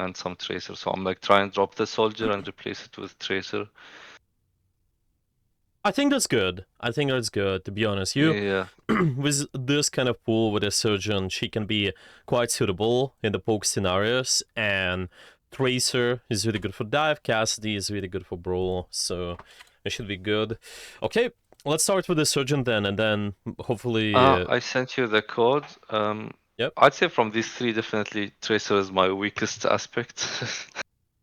and some Tracer. So I'm like trying to drop the Soldier and replace it with Tracer. I think that's good. I think that's good, to be honest. Yeah. With this kind of pool with a Sojourn, she can be quite suitable in the poke scenarios, and Tracer is really good for dive, Cassidy is really good for brawl, so it should be good. Okay, let's start with the Sojourn then, and then hopefully... I sent you the code. Yep. I'd say from these three, definitely Tracer is my weakest aspect.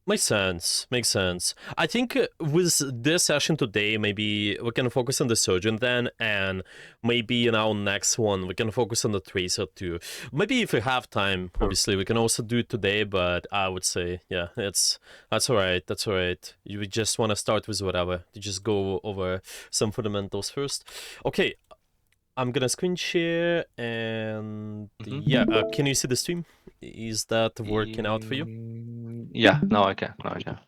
Makes sense. Makes sense. I think with this session today, maybe we can focus on the Surgeon then, and maybe in our next one, we can focus on the Tracer too. Maybe if we have time, Sure. obviously, we can also do it today, but I would say, yeah, that's all right. That's all right. You just want to start with whatever. To just go over some fundamentals first. Okay, I'm gonna screen share, and yeah, can you see the stream? Is that working out for you? Yeah, now I can. Now I can.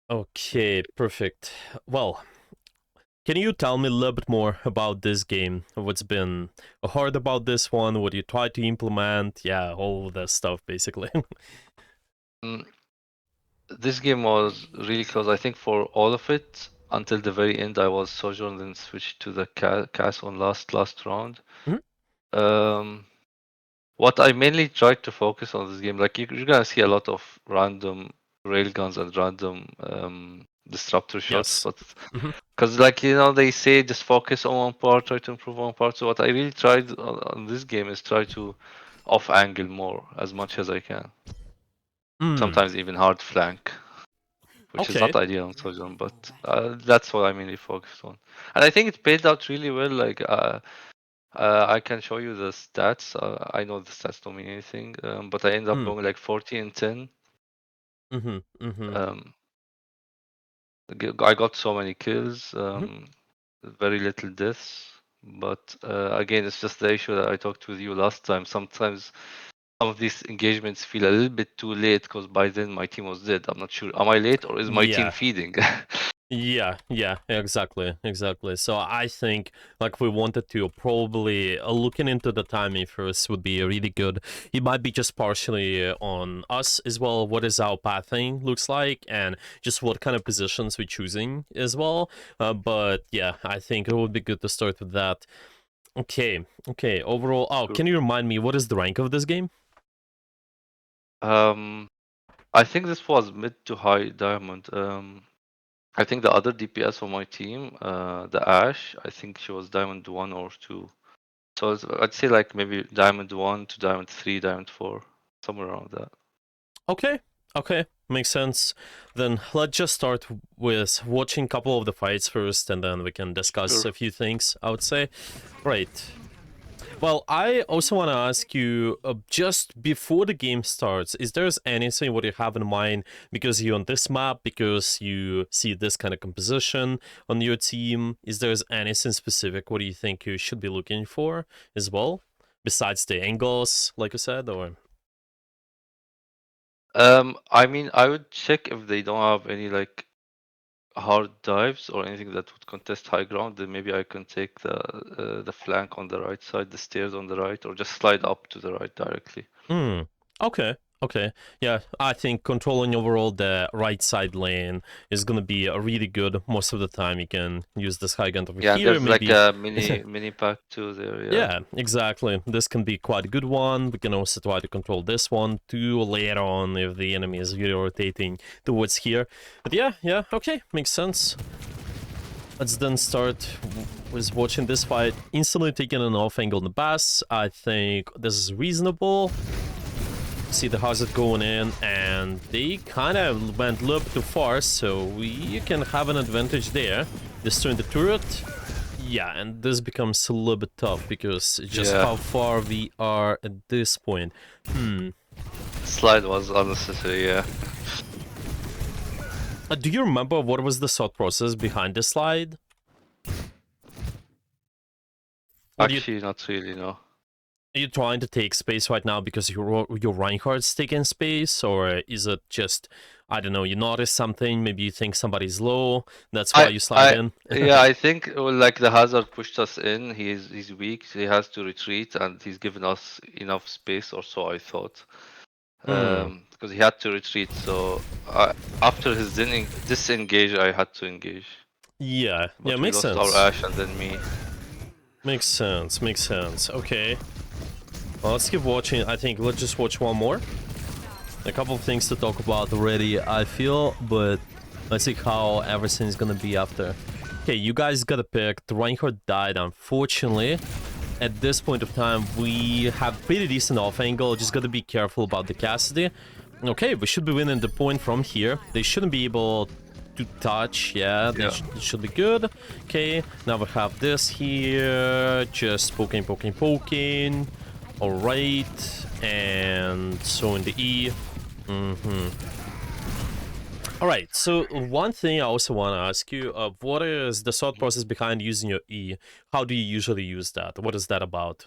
Okay, perfect. Well, can you tell me a little bit more about this game? What's been hard about this one? What you tried to implement? Yeah, all of that stuff, basically. This game was really close. I think for all of it until the very end, I was Sojourn, then switched to the cast on last round. Mhm. What I mainly tried to focus on this game, like you're gonna see a lot of random railguns and random disruptor shots, Yes. but Hmm. because like they say just focus on one part, try to improve one part. So what I really tried on this game is try to off angle more as much as I can. Mm. Sometimes even hard flank, which is Okay. not ideal on Sojourn, but that's what I mainly focused on. And I think it paid out really well. Like I can show you the stats. I know the stats don't mean anything, but I ended up Mm. going like 40 and 10. Mm-hmm. Mm-hmm. Um, I got so many kills, Mm-hmm. very little deaths. But again, it's just the issue that I talked with you last time. Sometimes some of these engagements feel a little bit too late because by then my team was dead. I'm not sure. Am I late or is my team Yeah. feeding? Yeah, exactly, exactly. So I think like we wanted to probably looking into the timing first would be really good. It might be just partially on us as well. What is our pathing looks like, and just what kind of positions we're choosing as well. But yeah, I think it would be good to start with that. Okay, okay. Overall, oh, Sure. can you remind me what is the rank of this game? um, I think this was mid to high diamond. I think the other DPS on my team, the Ash, I think she was Diamond 1 or 2. So I'd say like maybe Diamond 1 to Diamond 3, Diamond 4, somewhere around that. Okay, okay, makes sense. Then let's just start with watching a couple of the fights first, and then we can discuss Sure. a few things, I would say. Right. Well, I also want to ask you, just before the game starts, is there anything what you have in mind because you're on this map, because you see this kind of composition on your team? Is there anything specific what do you think you should be looking for as well, besides the angles, like you said, or? I mean, I would check if they don't have any like hard dives or anything that would contest high ground. Then maybe I can take the flank on the right side, the stairs on the right, or just slide up to the right directly. Hmm. Okay. Okay. Yeah, I think controlling overall the right side lane is gonna be really good most of the time. You can use this high gun over Yeah, and here, there's like maybe. a mini pack too there. Yeah. Yeah, exactly. This can be quite a good one. We can also try to control this one too later on if the enemy is really rotating towards here. But yeah, okay, makes sense. Let's then start with watching this fight. Instantly taking an off angle on the bass. I think this is reasonable. See the hazard going in, and they kind of went a little bit too far, so we can have an advantage there. Destroying the turret. Yeah, and this becomes a little bit tough because just Yeah. how far we are at this point. Slide was unnecessary. Yeah. Do you remember what was the thought process behind the slide? What Actually, not really. No. are you trying to take space right now because your Reinhardt's taking space, or is it just, I don't know, you notice something, maybe you think somebody's low, that's why you slide in? Yeah, I think like the hazard pushed us in. He's weak. He has to retreat, and he's given us enough space, or so I thought. Hmm. because he had to retreat. So after his disengage, I had to engage. Yeah, yeah, But we makes lost our sense. Ash and then me. Makes sense, makes sense. Okay. Well, let's keep watching. I think let's just watch one more. A couple of things to talk about already, I feel, but let's see how everything's gonna be after. Okay, you guys got a pick. The Reinhardt died, unfortunately. At this point of time, we have pretty decent off angle. Just gotta be careful about the Cassidy. Okay, we should be winning the point from here. They shouldn't be able to touch. Yeah, Yeah. it should be good. Okay, now we have this here. Just poking, poking, poking. Alright, and so in the E. Alright, so one thing I also want to ask you, what is the thought process behind using your E? How do you usually use that? What is that about?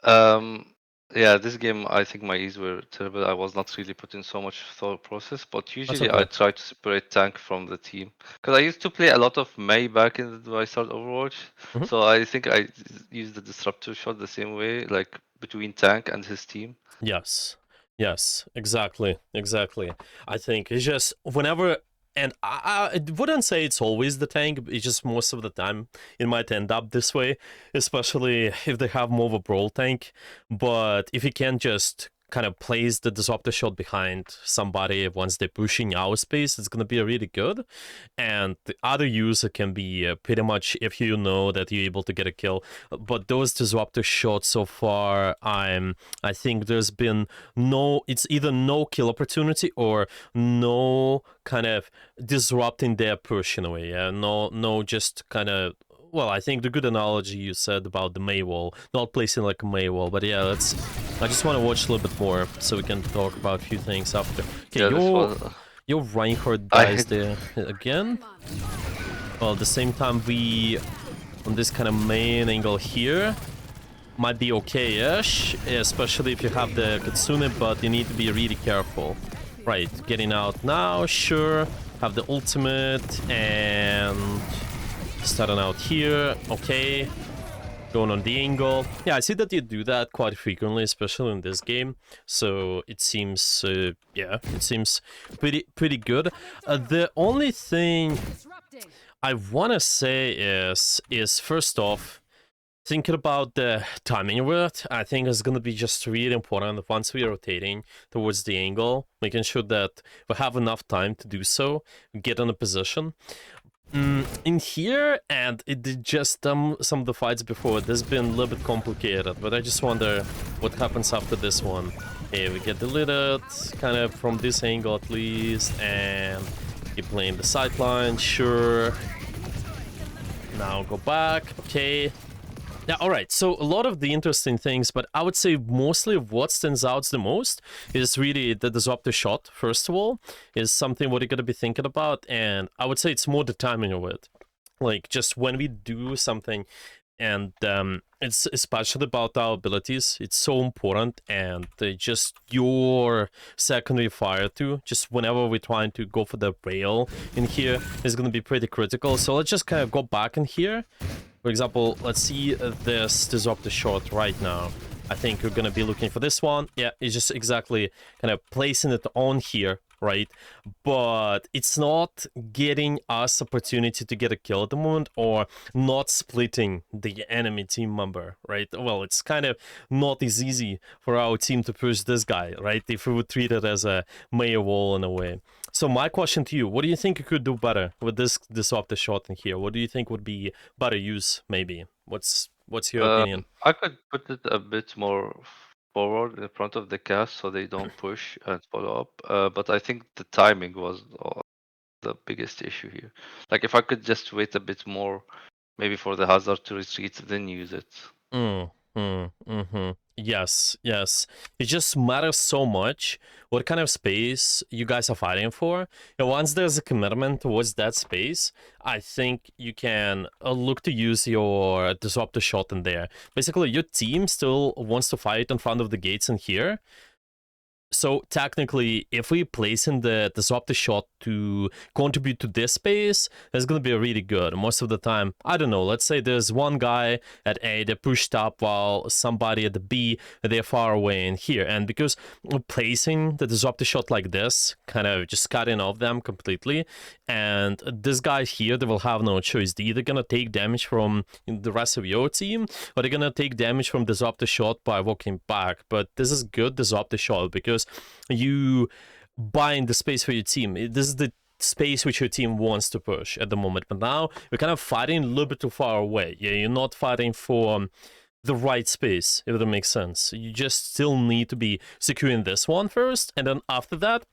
Um, yeah, this game, I think my E's were terrible. I was not really putting so much thought process, but That's usually I okay. try to separate tank from the team. Because I used to play a lot of Mei back when I started Overwatch. Mhm. So I think I use the disruptor shot the same way, like between tank and his team. Yes. Yes, exactly. Exactly. I think it's just whenever, and I wouldn't say it's always the tank, it's just most of the time it might end up this way, especially if they have more of a brawl tank. But if you can just kind of place the disruptor shot behind somebody once they're pushing our space, it's gonna be really good. And the other user can be pretty much if you know that you're able to get a kill. But those disruptor shots so far, I think there's been no, it's either no kill opportunity or no kind of disrupting their push in a way. Yeah, no, just kind of. Well, I think the good analogy you said about the May wall, not placing like a May wall, but yeah, let's. I just want to watch a little bit more so we can talk about a few things after. Okay, Yeah, this was. your Reinhardt I dies there again. Well, at the same time, we on this kind of main angle here might be okay-ish, especially if you have the Kitsune, but you need to be really careful. Right, getting out now, sure. Have the ultimate, and starting out here, okay. Going on the angle. Yeah, I see that you do that quite frequently, especially in this game. So it seems, yeah, it seems pretty good. The only thing I want to say is first off, thinking about the timing of it, I think is going to be just really important once we're rotating towards the angle, making sure that we have enough time to do so, get in a position. In here, and it did just some of the fights before, this has been a little bit complicated, but I just wonder what happens after this one. Okay, we get deleted, kind of from this angle at least, and keep playing the sideline, sure. Now go back, okay. Yeah, alright, so a lot of the interesting things, but I would say mostly what stands out the most is really the disruptor shot, first of all, is something what you're gonna be thinking about, and I would say it's more the timing of it. Like, just when we do something, and it's especially about our abilities, it's so important, and just your secondary fire too, just whenever we're trying to go for the rail in here, is gonna be pretty critical. So let's just kind of go back in here. For example, let's see this disruptor shot right now. I think we're gonna be looking for this one. Yeah, it's just exactly kind of placing it on here, right? But it's not getting us opportunity to get a kill at the moment, or not splitting the enemy team member, right? Well, it's kind of not as easy for our team to push this guy, right? If we would treat it as a mayor wall in a way. So my question to you, what do you think you could do better with this disruptor shot in here? What do you think would be better use, maybe? What's your opinion? I could put it a bit more forward in front of the cast so they don't push and follow up. But I think the timing was the biggest issue here. Like if I could just wait a bit more, maybe for the hazard to retreat, then use it. Yes, yes. It just matters so much what kind of space you guys are fighting for. And once there's a commitment towards that space, I think you can look to use your disruptor shot in there. Basically, your team still wants to fight in front of the gates in here, So technically, if we place in the disruptor shot to contribute to this space, it's gonna be really good. Most of the time, I don't know. Let's say there's one guy at A that pushed up while somebody at the B they're far away in here, and because placing the disruptor shot like this, kind of just cutting off them completely, and this guy here, they will have no choice. They're either gonna take damage from the rest of your team, or they're gonna take damage from disruptor shot by walking back. But this is good disruptor shot because you buying the space for your team. This is the space which your team wants to push at the moment. But now you're kind of fighting a little bit too far away. Yeah, you're not fighting for the right space, if that makes sense. You just still need to be securing this one first, and then after that,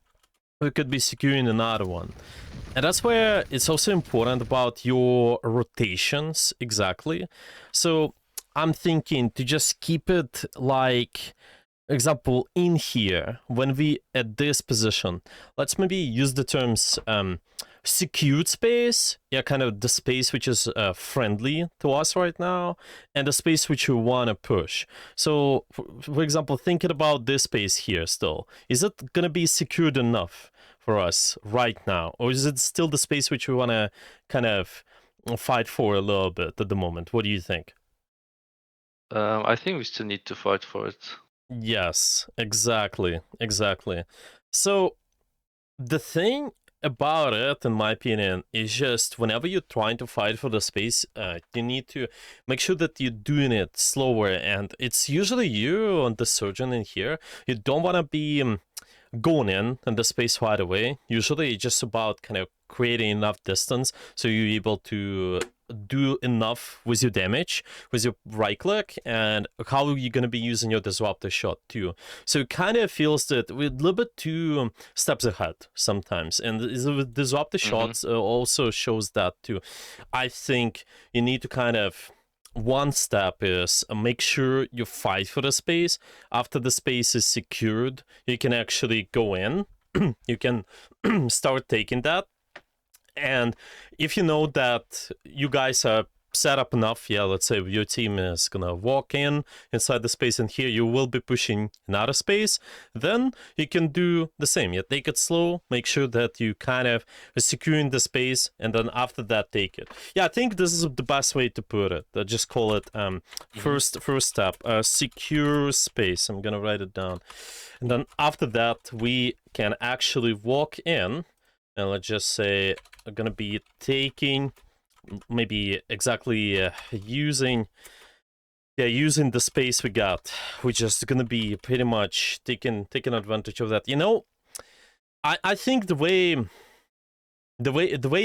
we could be securing another one. And that's where it's also important about your rotations, exactly. So I'm thinking to just keep it like, example, in here, when we at this position, let's maybe use the terms secured space, yeah, kind of the space which is friendly to us right now, and the space which we want to push. So, for example, thinking about this space here still, is it going to be secured enough for us right now? Or is it still the space which we want to kind of fight for a little bit at the moment? What do you think? I think we still need to fight for it. Yes, exactly, exactly. So the thing about it, in my opinion, is just whenever you're trying to fight for the space, you need to make sure that you're doing it slower. And it's usually you on the Sojourn in here. You don't want to be going in the space right away. Usually it's just about kind of creating enough distance so you're able to do enough with your damage, with your right click, and how you're going to be using your disruptor shot too. So it kind of feels that we're a little bit too steps ahead sometimes, and the disruptor shots also shows that too. I think you need to kind of, one step is make sure you fight for the space. After the space is secured, you can actually go in. You can start taking that. And if you know that you guys are set up enough, yeah, let's say your team is gonna walk in inside the space, and here you will be pushing another space, then you can do the same. You take it slow, make sure that you kind of are securing the space, and then after that take it. Yeah, I think this is the best way to put it. I just call it first step, secure space. I'm gonna write it down, and then after that we can actually walk in, and let's just say I'm gonna be taking, maybe exactly using the space we got. We're just gonna be pretty much taking advantage of that. You know, I think the way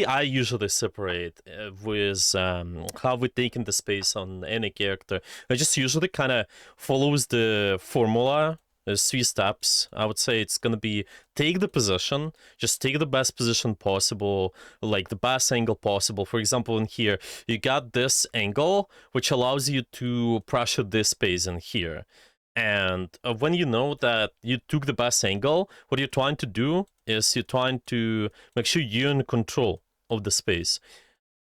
I usually separate with how we're taking the space on any character, I just usually kind of follows the formula. There's 3 steps. I would say it's gonna be take the position, just take the best position possible, like the best angle possible. For example, in here, you got this angle, which allows you to pressure this space in here. And when you know that you took the best angle, what you're trying to do is you're trying to make sure you're in control of the space.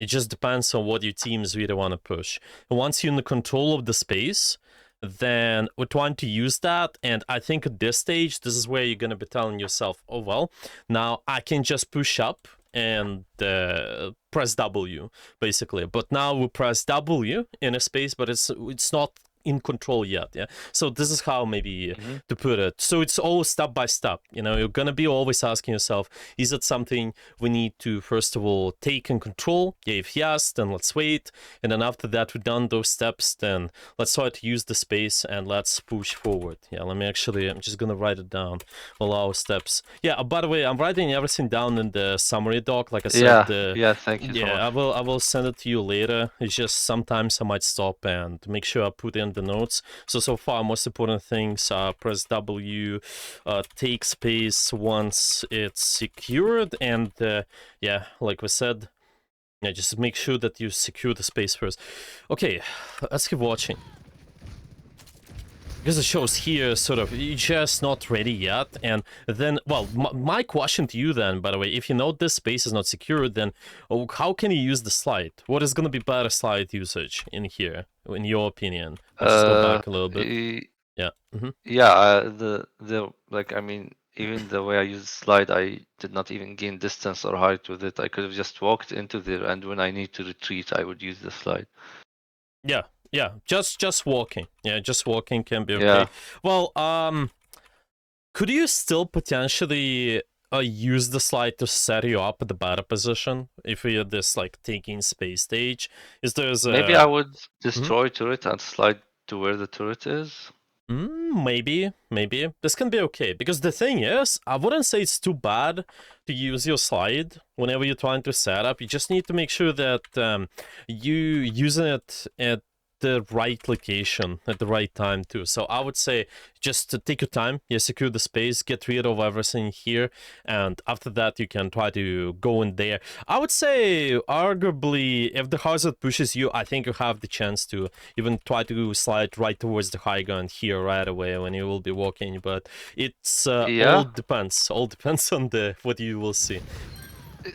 It just depends on what your teams really want to push. And once you're in the control of the space, then we're trying to use that. And I think at this stage, this is where you're going to be telling yourself, oh, well, now I can just push up and press W, basically. But now we press W in a space, but it's not in control yet. Yeah, so this is how maybe to put it. So it's all step by step. You know, you're gonna be always asking yourself, is it something we need to first of all take in control? Yeah, if yes, then let's wait, and then after that we've done those steps, then let's try to use the space and let's push forward. Yeah, let me actually, I'm just gonna write it down, all our steps. Yeah, by the way, I'm writing everything down in the summary doc, like I said. Yeah, thank you so Yeah, much. I will send it to you later. It's just sometimes I might stop and make sure I put in the notes. So far, most important things are press W, take space once it's secured, and yeah, like we said, yeah, just make sure that you secure the space first. Okay, let's keep watching. Because it shows here, sort of, you're just not ready yet, and then, well, my question to you then, by the way, if you know this space is not secured, then how can you use the slide? What is going to be better slide usage in here, in your opinion? Let's just go back a little bit. Yeah. Yeah, the like I mean, even the way I use slide, I did not even gain distance or height with it. I could have just walked into there, and when I need to retreat, I would use the slide. Yeah, yeah. Just walking. Yeah, just walking can be okay. Yeah, Well, could you still potentially use the slide to set you up at the better position if you're this like taking space stage? Is there's maybe I a would destroy turret and slide to where the turret is. maybe this can be okay because the thing is, I wouldn't say it's too bad to use your slide whenever you're trying to set up. You just need to make sure that you using it at the right location at the right time too. So I would say just to take your time, you secure the space, get rid of everything here, and after that you can try to go in there. I would say arguably if the hazard pushes you, I think you have the chance to even try to slide right towards the high ground here right away when you will be walking, but it's Yeah, all depends on the what you will see.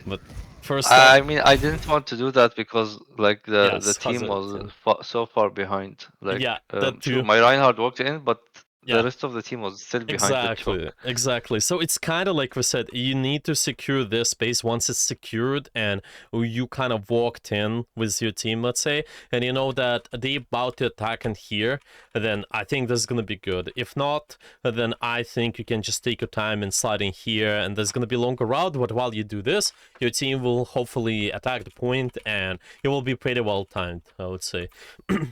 But first off, I mean, I didn't want to do that because like the yes, team hazard. was fa so far behind. Like, Yeah, that sure, too. my Reinhardt walked in, but the Yeah. rest of the team was still behind the Exactly, choke. exactly. So it's kind of like we said, you need to secure this space once it's secured and you kind of walked in with your team, let's say, and you know that they about to attack in here, then I think this is going to be good. If not, then I think you can just take your time and slide in here, and there's going to be a longer route, but while you do this, your team will hopefully attack the point, and it will be pretty well timed, I would say.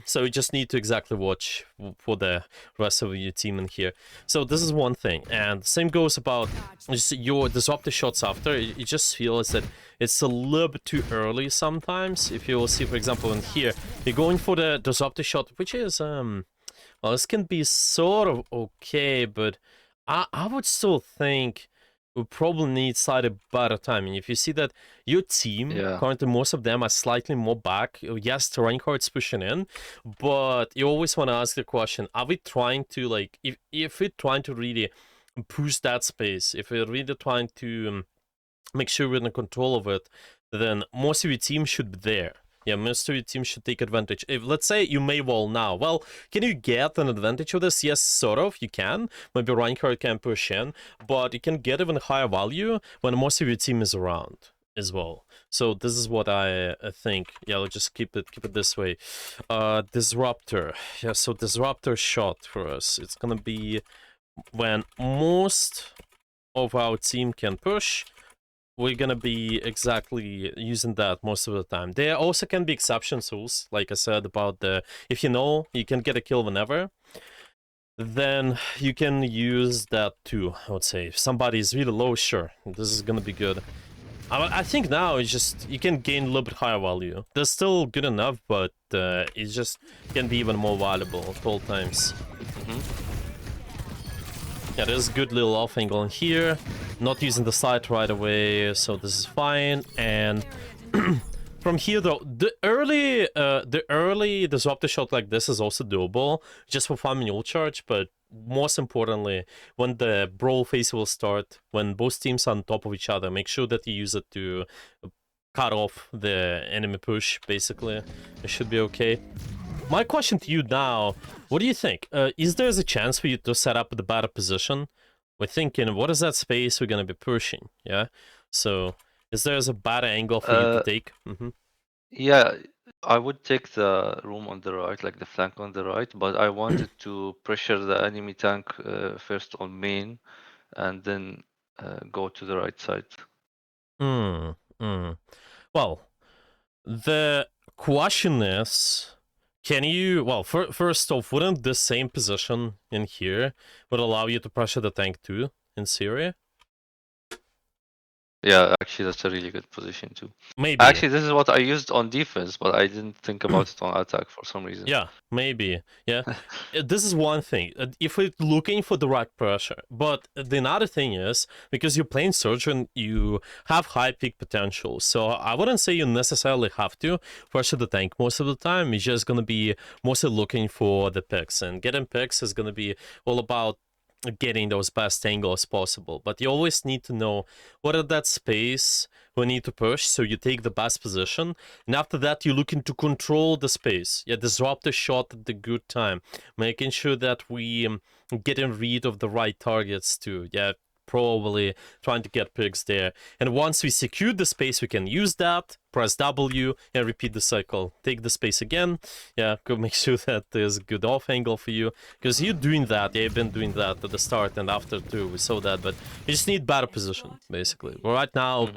So you just need to exactly watch for the rest of your team in here. So this is one thing, and same goes about just your disruptor shots after. You just feel is that it's a little bit too early sometimes. If you will see, for example, in here, you're going for the disruptor shot, which is well, this can be sort of okay, but I would still think we probably need slightly better timing. If you see that your team, Yeah. currently most of them are slightly more back. Yes, the Reinhardt's pushing in, but you always want to ask the question: are we trying to like if we're trying to really push that space, if we're really trying to make sure we're in control of it, then most of your team should be there. Yeah, most of your team should take advantage. If let's say you may wall now, well, can you get an advantage of this? Yes, sort of. You can. Maybe Reinhardt can push in, but you can get even higher value when most of your team is around as well. So this is what I think. Yeah, let's just keep it this way. Disruptor. Yeah, so disruptor shot for us. It's gonna be when most of our team can push, we're gonna be exactly using that most of the time. There also can be exception tools, like I said about the if you know you can get a kill whenever, then you can use that too. I would say if somebody is really low, sure, this is gonna be good. I think now it's just you can gain a little bit higher value. They're still good enough, but it just can be even more valuable at all times. Yeah, there's a good little off angle in here. Not using the slide right away, so this is fine. And from here, though, the early disruptor shot like this is also doable, just for farming ult charge. But most importantly, when the brawl phase will start, when both teams are on top of each other, make sure that you use it to cut off the enemy push. Basically, it should be okay. My question to you now, what do you think? Is there a chance for you to set up the better position? We're thinking, what is that space we're going to be pushing? Yeah. So, is there a better angle for you to Uh, take? yeah, I would take the room on the right, like the flank on the right, but I wanted to pressure the enemy tank first on main and then go to the right side. Hmm. Well, the question is, can you? Well, first off, wouldn't this same position in here would allow you to pressure the tank too in Syria? Yeah, actually, that's a really good position too. Maybe. Actually, this is what I used on defense, but I didn't think about it on attack for some reason. Yeah, maybe. Yeah. This is one thing. If we're looking for the right pressure. But the another thing is, because you're playing Sojourn, you have high peak potential. So I wouldn't say you necessarily have to pressure the tank most of the time. You're just going to be mostly looking for the picks. And getting picks is going to be all about getting those best angles possible. But you always need to know what are that space we need to push, so you take the best position, and after that you're looking to control the space. Yeah, disrupt the shot at the good time, making sure that we getting rid of the right targets too. Yeah, probably trying to get picks there. And once we secure the space, we can use that, press W, and repeat the cycle. Take the space again. Yeah, go make sure that there's a good off angle for you. Because you're doing that, yeah, you've been doing that at the start and after too, we saw that, but you just need better position, basically. But right now,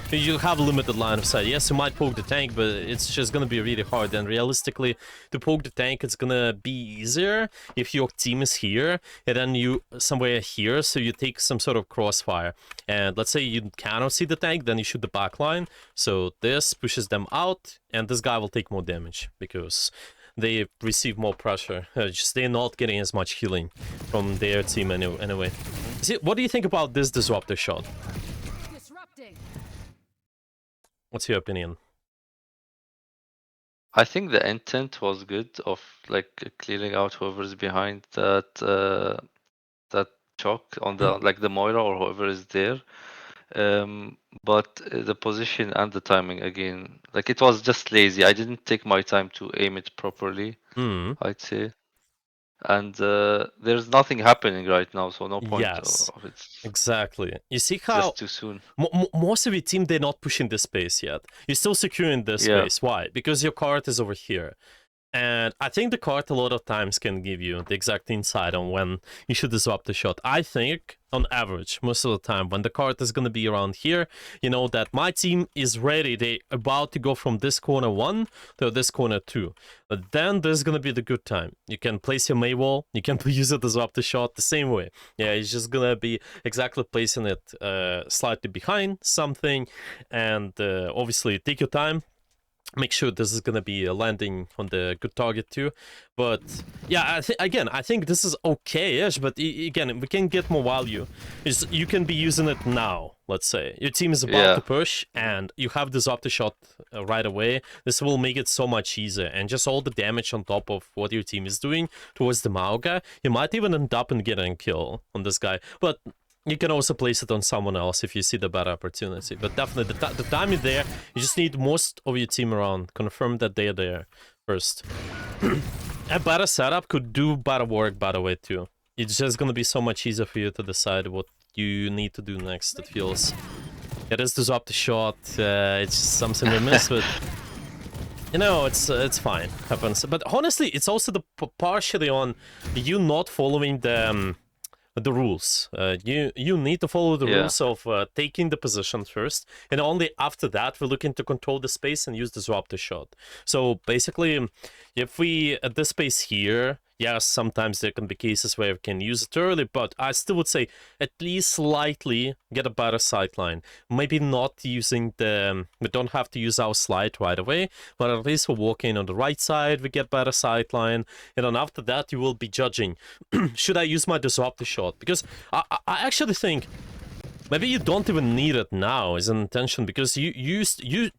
you have a limited line of sight. Yes, you might poke the tank, but it's just gonna be really hard. And realistically, to poke the tank, it's gonna be easier if your team is here, and then you somewhere here, so you take some sort of crossfire. And let's say you cannot see the tank, then you shoot the back line. So this pushes them out, and this guy will take more damage because they receive more pressure. Just they're not getting as much healing from their team anyway. See, what do you think about this disruptor shot? What's your opinion? I think the intent was good of like clearing out whoever's behind that choke on the like the Moira or whoever is there. But the position and the timing again, like it was just lazy. I didn't take my time to aim it properly, I'd say. And there's nothing happening right now, so no point Yes, of it. exactly. You see Just how too soon. most of your team, they're not pushing this space yet. You're still securing this Yeah. space. Why? Because your card is over here. And I think the card a lot of times can give you the exact insight on when you should disrupt the shot. I think, on average, most of the time, when the card is going to be around here, you know that my team is ready. They're about to go from this corner 1 to this corner 2. But then there's going to be the good time. You can place your May wall. You can use it to disrupt the shot the same way. Yeah, it's just going to be exactly placing it slightly behind something. And obviously, take your time. Make sure this is gonna be landing on the good target too. But yeah, I think this is okay-ish, but again, we can get more value. You can be using it now, let's say. Your team is about to push, and you have this up the shot right away. This will make it so much easier, and just all the damage on top of what your team is doing towards the Mao guy, you might even end up in getting a kill on this guy. But you can also place it on someone else if you see the better opportunity. But definitely, the time is there. You just need most of your team around. Confirm that they're there first. A better setup could do better work, by the way, too. It's just going to be so much easier for you to decide what you need to do next, it feels. Yeah, this does up the shot. It's just something we missed, but... You know, it's fine. Happens. But honestly, it's also partially on you not following the rules. You need to follow the rules of taking the position first, and only after that we're looking to control the space and use the disruptor shot. So basically, if we at this space here, yes, sometimes there can be cases where we can use it early, but I still would say at least slightly get a better sightline. Maybe not using we don't have to use our slide right away, but at least we're walking on the right side, we get better sightline, and then after that you will be judging, should I use my disruptor shot? Because I actually think maybe you don't even need it now as an intention, because you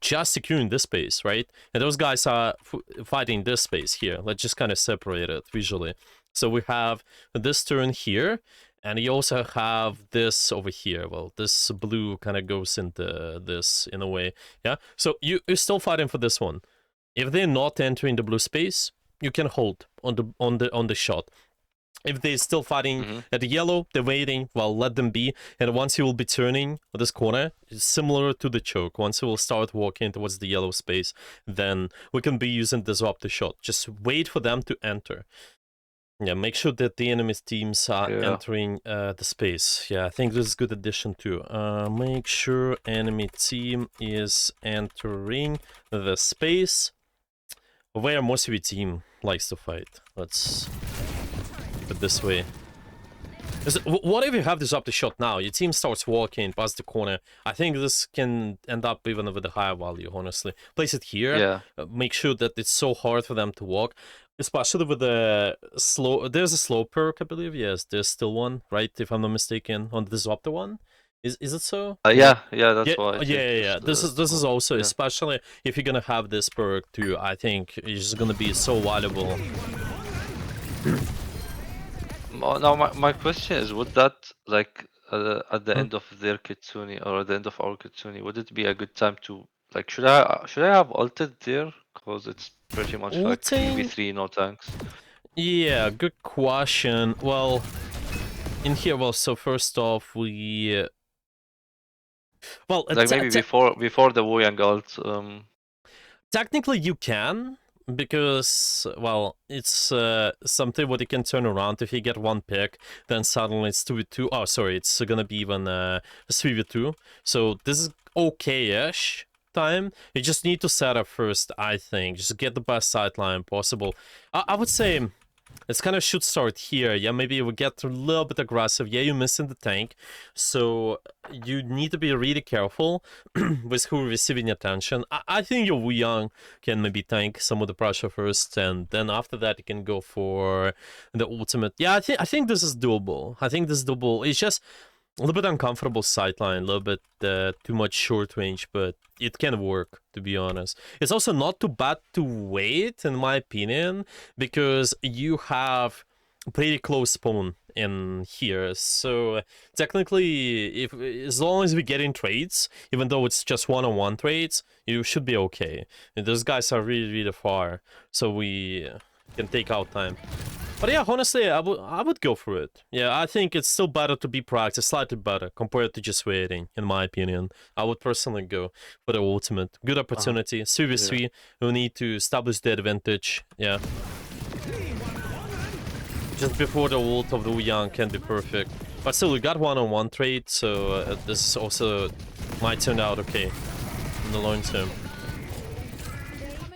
just securing this space, right? And those guys are fighting this space here. Let's just kind of separate it visually. So we have this turn here, and you also have this over here. Well, this blue kind of goes into this in a way, yeah? So you're still fighting for this one. If they're not entering the blue space, you can hold on the shot. If they're still fighting at the yellow, they're waiting, well, let them be. And once you will be turning this corner, it's similar to the choke. Once you will start walking towards the yellow space, then we can be using disruptor shot. Just wait for them to enter. Yeah, make sure that the enemy teams are entering the space. Yeah, I think this is a good addition too. Make sure enemy team is entering the space where most of your team likes to fight. Let's put this way. What if you have this up the shot now? Your team starts walking past the corner. I think this can end up even with a higher value, honestly. Place it here. Yeah. Make sure that it's so hard for them to walk. Especially with the slow... There's a slow perk, I believe. Yes, there's still one, right? If I'm not mistaken, on the disruptor one. Is it so? Yeah, that's why. Yeah. This is also, especially if you're gonna have this perk too, I think it's just gonna be so valuable. Now my question is, would that like at the Hmm? end of their Kitsune or at the end of our Kitsune, would it be a good time to like should I have ulted there? Because it's pretty much like Ulting? 3v3, no tanks. Yeah, good question. Well, in here, well, so first off, well, Like maybe before the Wu Yang ult. technically you can, because, well, it's something what you can turn around. If you get one pick, then suddenly it's 2v2. Oh, sorry, it's gonna be even 3v2. So this is okay-ish time. You just need to set up first, I think. Just get the best sideline possible. I would say it's kind of should start here. Yeah, maybe we get a little bit aggressive. Yeah, you're missing the tank, so you need to be really careful with who receiving attention. I think your Wu Yang can maybe tank some of the pressure first, and then after that you can go for the ultimate. Yeah, I think this is doable. I think this is doable. It's just a little bit uncomfortable sideline, a little bit too much short range, but it can work, to be honest. It's also not too bad to wait, in my opinion, because you have pretty close spawn in here. So technically, if as long as we get in trades, even though it's just one-on-one trades, you should be okay. And those guys are really, really far, so we can take out time. But yeah, honestly, I would go for it. Yeah, I think it's still better to be proactive, slightly better compared to just waiting, in my opinion. I would personally go for the ultimate. Good Uh, opportunity. yeah. 3v3, we need to establish the advantage. Yeah. Just before the ult of the Wu Yang can be perfect. But still, we got one-on-one trade, so this also might turn out okay in the long term.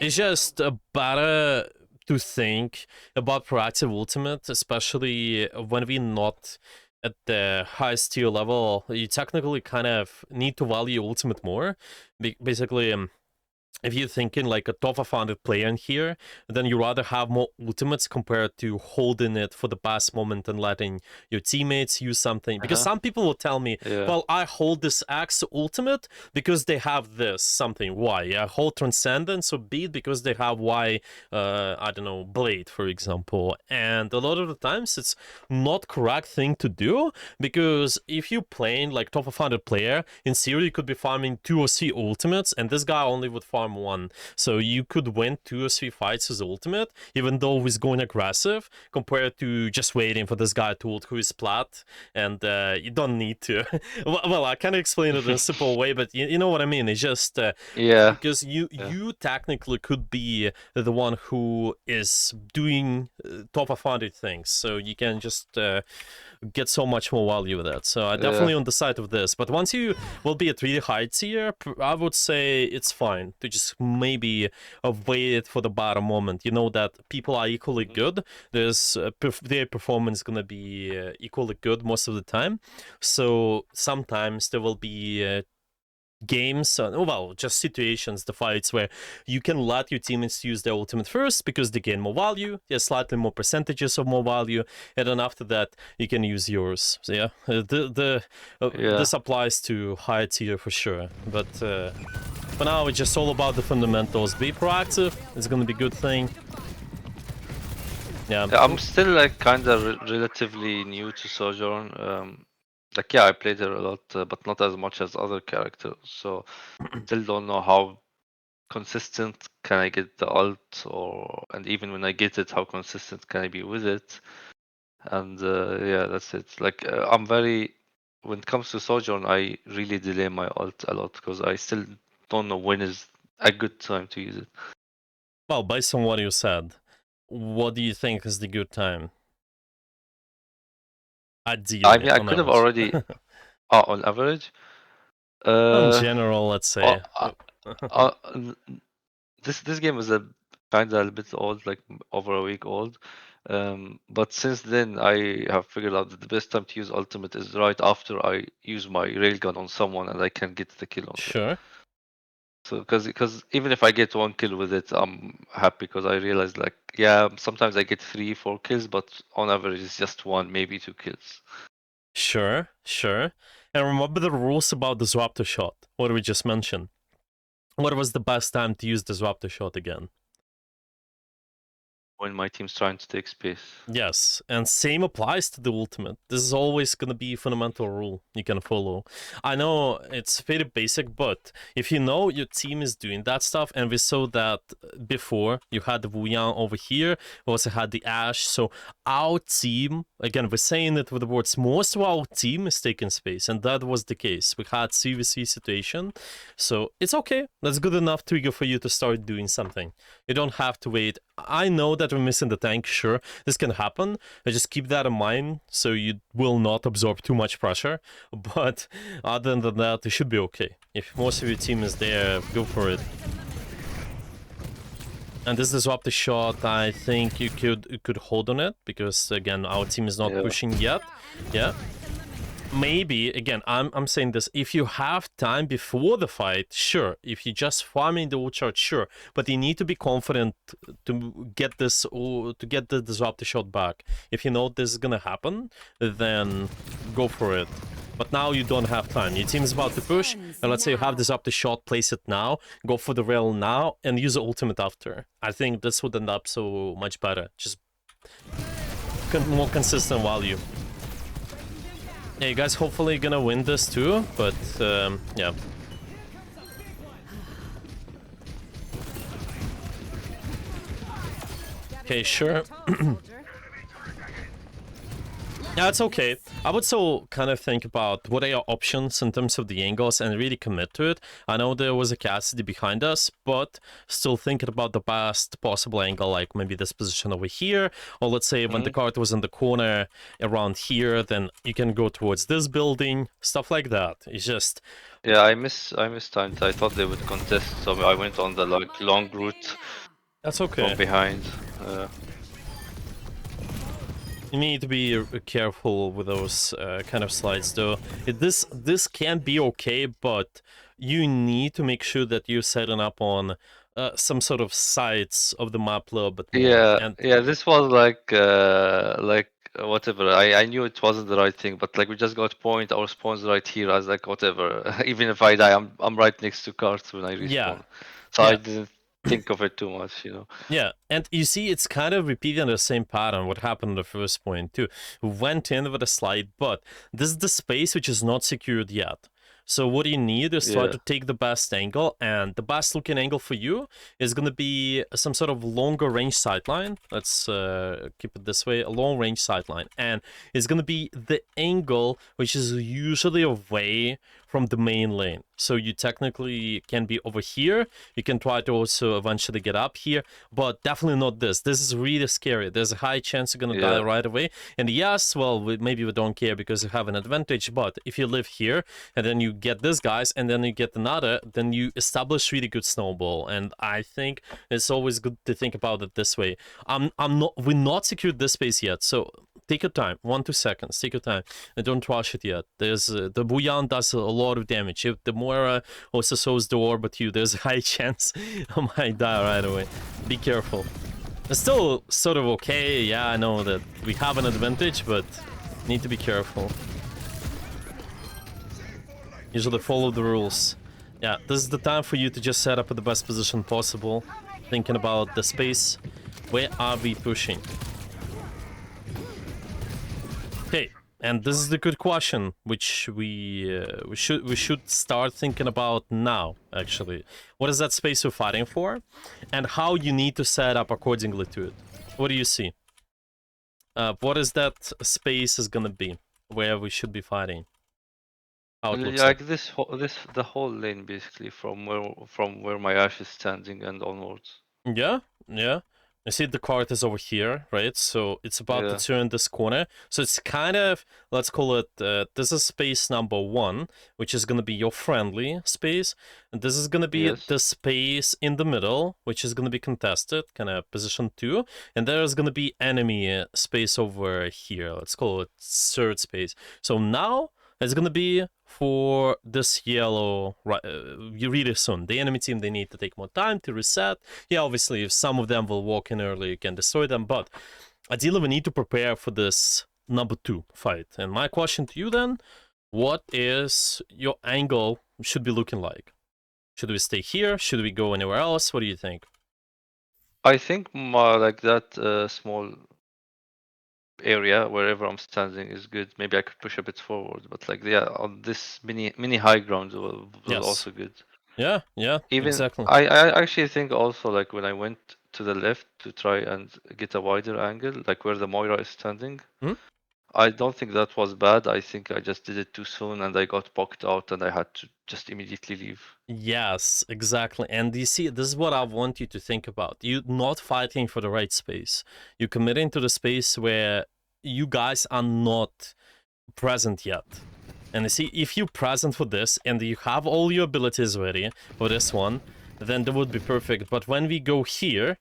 It's just better to think about proactive ultimate, especially when we're not at the highest tier level. You technically kind of need to value ultimate more. Basically, if you're thinking like a top founded player in here, then you rather have more ultimates compared to holding it for the past moment and letting your teammates use something. Because Uh-huh. some people will tell me, Yeah. well, I hold this Axe ultimate because they have this something. Why? I hold Transcendence or Beat because they have Y, I don't know, Blade, for example. And a lot of the times it's not correct thing to do, because if you playing like top 500 player, in theory you could be farming 2 or 3 ultimates, and this guy only would farm 1. So you could win 2 or 3 fights as ultimate, even though he's going aggressive, compared to just waiting for this guy to ult who is plat, and you don't need to. Well, I can't explain it in a simple way, but you know what I mean. It's just Yeah. because you Yeah. you technically could be the one who is doing top 500 things, so you can just get so much more value with that. So I Yeah. definitely on the side of this. But once you will be at really high tier, I would say it's fine to just maybe wait for the bottom moment. You know that people are equally Mhm. good. There's their performance gonna be equally good most of the time. So sometimes there will be games, well, just situations, the fights where you can let your teammates use their ultimate first because they gain more value, there's slightly more percentages of more value, and then after that you can use yours. So yeah, Yeah. this applies to high tier for sure. But for now, it's just all about the fundamentals. Be proactive. It's gonna be a good thing. Yeah. Yeah, I'm still like kind of relatively new to Sojourn. Like yeah, I played her a lot, but not as much as other characters. So still don't know how consistent can I get the ult, or and even when I get it, how consistent can I be with it? And yeah, that's it. Like I'm very when it comes to Sojourn, I really delay my ult a lot because I still don't know when is a good time to use it. Well, based on what you said, what do you think is the good time? I Ideally, mean, I on could have average. already on average. On Uh, general, let's well, say. n- this game is a kind of a bit old, like over a week old. But since then, I have figured out that the best time to use ultimate is right after I use my railgun on someone and I can get the kill on them. Sure. So, because even if I get one kill with it, I'm happy because I realize like yeah, sometimes I get 3, 4 kills, but on average it's just one, maybe 2 kills. Sure, sure. And remember the rules about the Disruptor shot. What we just mentioned. What was the best time to use the Disruptor shot again? when my team's trying to take space. Yes, and same applies to the ultimate. This is always gonna be a fundamental rule you can follow. I know it's very basic, but if you know your team is doing that stuff, and we saw that before, you had the Wuyan over here, we also had the Ash, so our team, again, we're saying it with the words, most of our team is taking space, and that was the case. We had CVC situation, so it's okay. That's good enough trigger for you to start doing something. You don't have to wait. I know that we're missing the tank, sure, this can happen. Just keep that in mind so you will not absorb too much pressure. But other than that, it should be okay. If most of your team is there, go for it. And this disruptor shot, I think you could hold on it, because again, our team is not pushing yet. Yeah. Maybe, again, I'm saying this, if you have time before the fight, sure. If you just farming the ult charge, sure. But you need to be confident to get this, or to get the disruptor shot back. If you know this is gonna happen, then go for it. But now you don't have time. Your team is about to push, and let's say you have disruptor shot, place it now, go for the rail now, and use the ultimate after. I think this would end up so much better. Just more consistent value. Yeah, you guys hopefully gonna win this too, but yeah. Okay, sure. Yeah, it's okay. I would still kind of think about what are your options in terms of the angles and really commit to it. I know there was a Cassidy behind us, but still thinking about the best possible angle, like maybe this position over here, or let's say when the card was in the corner around here, then you can go towards this building, stuff like that. It's just... Yeah, I miss time. I thought they would contest, so I went on the like long route. That's okay. From behind. You need to be careful with those kind of slides, though. This can be okay, but you need to make sure that you're setting up on some sort of sides of the map a little bit more. Yeah, yeah. This was like whatever. I knew it wasn't the right thing, but like we just got point. Our spawn's right here. I was like, whatever. Even if I die, I'm right next to carts when I respawn. Yeah. So I didn't think of it too much, you know. Yeah, and you see, it's kind of repeating the same pattern, what happened in the first point too. We went in with a slide, but this is the space which is not secured yet. So what you need is try to take the best angle, and the best looking angle for you is going to be some sort of longer range sideline. Let's keep it this way, a long range sideline. And it's going to be the angle which is usually away from the main lane. So you technically can be over here. You can try to also eventually get up here, but definitely not this. This is really scary. There's a high chance you're gonna die right away. And yes, well, maybe we don't care because you have an advantage, but if you live here and then you get this guys and then you get another, then you establish really good snowball. And I think it's always good to think about it this way. We're not secured this space yet, so take your time, 1-2 seconds, take your time, and don't rush it yet. There's the Bouillon does a lot of damage. If the Moira also shows the orb at you, there's a high chance I might die right away. Be careful. It's still sort of okay, yeah, I know that we have an advantage, but need to be careful. Usually follow the rules. Yeah, this is the time for you to just set up at the best position possible, thinking about the space. Where are we pushing? Okay, and this is the good question, which we should start thinking about now. Actually, what is that space we're fighting for, and how you need to set up accordingly to it. What do you see? What is that space is gonna be where we should be fighting? How it looks like the whole lane basically from where my Ash is standing and onwards. Yeah, yeah. You see the cart is over here, right? So it's about to turn this corner. So it's kind of, let's call it, this is space number 1, which is going to be your friendly space. And this is going to be the space in the middle, which is going to be contested, kind of position 2. And there is going to be enemy space over here. Let's call it third space. So now it's going to be for this yellow really soon. The enemy team, they need to take more time to reset. Yeah, obviously, if some of them will walk in early, you can destroy them. But ideally, we need to prepare for this number 2 fight. And my question to you then, what is your angle should be looking like? Should we stay here? Should we go anywhere else? What do you think? I think more like that small area wherever I'm standing is good. Maybe I could push a bit forward, but like yeah, on this mini high ground was Yes. also good. Yeah, yeah, Even exactly. I actually think also like when I went to the left to try and get a wider angle, like where the Moira is standing, Hmm? I don't think that was bad. I think I just did it too soon and I got poked out and I had to just immediately leave. Yes, exactly. And you see, this is what I want you to think about. You're not fighting for the right space. You're committing to the space where you guys are not present yet. And you see, if you're present for this and you have all your abilities ready for this one, then that would be perfect. But when we go here,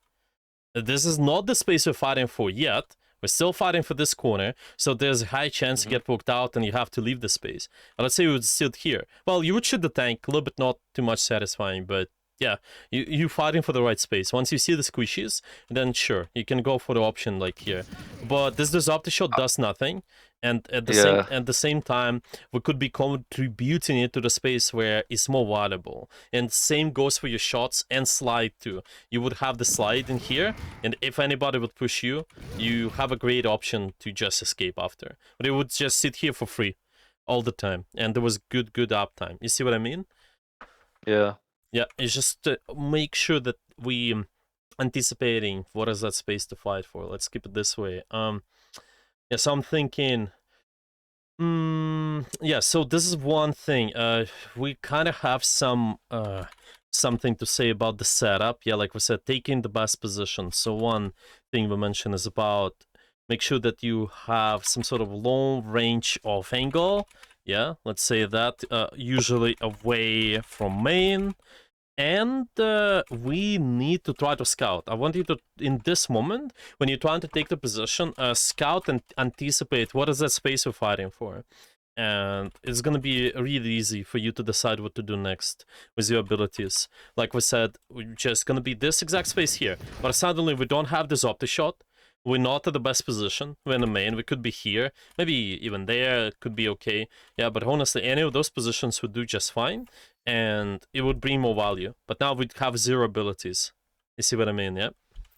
this is not the space we're fighting for yet. We're still fighting for this corner, so there's a high chance you Hmm. get poked out and you have to leave the space. And let's say you would sit here. Well, you would shoot the tank, a little bit not too much satisfying, but yeah, you're fighting for the right space. Once you see the squishies, then sure, you can go for the option like here. But this disruptor shot does nothing, and Yeah, at the same time, we could be contributing it to the space where it's more valuable. And same goes for your shots and slide too. You would have the slide in here, and if anybody would push you, you have a great option to just escape after. But it would just sit here for free all the time, and there was good uptime. You see what I mean? yeah. Yeah, it's just to make sure that we anticipating what is that space to fight for. Let's keep it this way. Yeah, so I'm thinking. Yeah, so this is one thing. We kind of have something to say about the setup. Yeah, like we said, taking the best position. So one thing we mentioned is about make sure that you have some sort of long range of angle. Yeah, let's say that usually away from main. And we need to try to scout. I want you to, in this moment, when you're trying to take the position, scout and anticipate what is that space you're fighting for. And it's gonna be really easy for you to decide what to do next with your abilities. Like we said, we're just gonna be this exact space here, but suddenly we don't have this opti shot. We're not at the best position. We're in the main. We could be here, maybe even there. It could be okay. Yeah, but honestly, any of those positions would do just fine, and it would bring more value. But now we'd have zero abilities. You see what I mean? Yeah.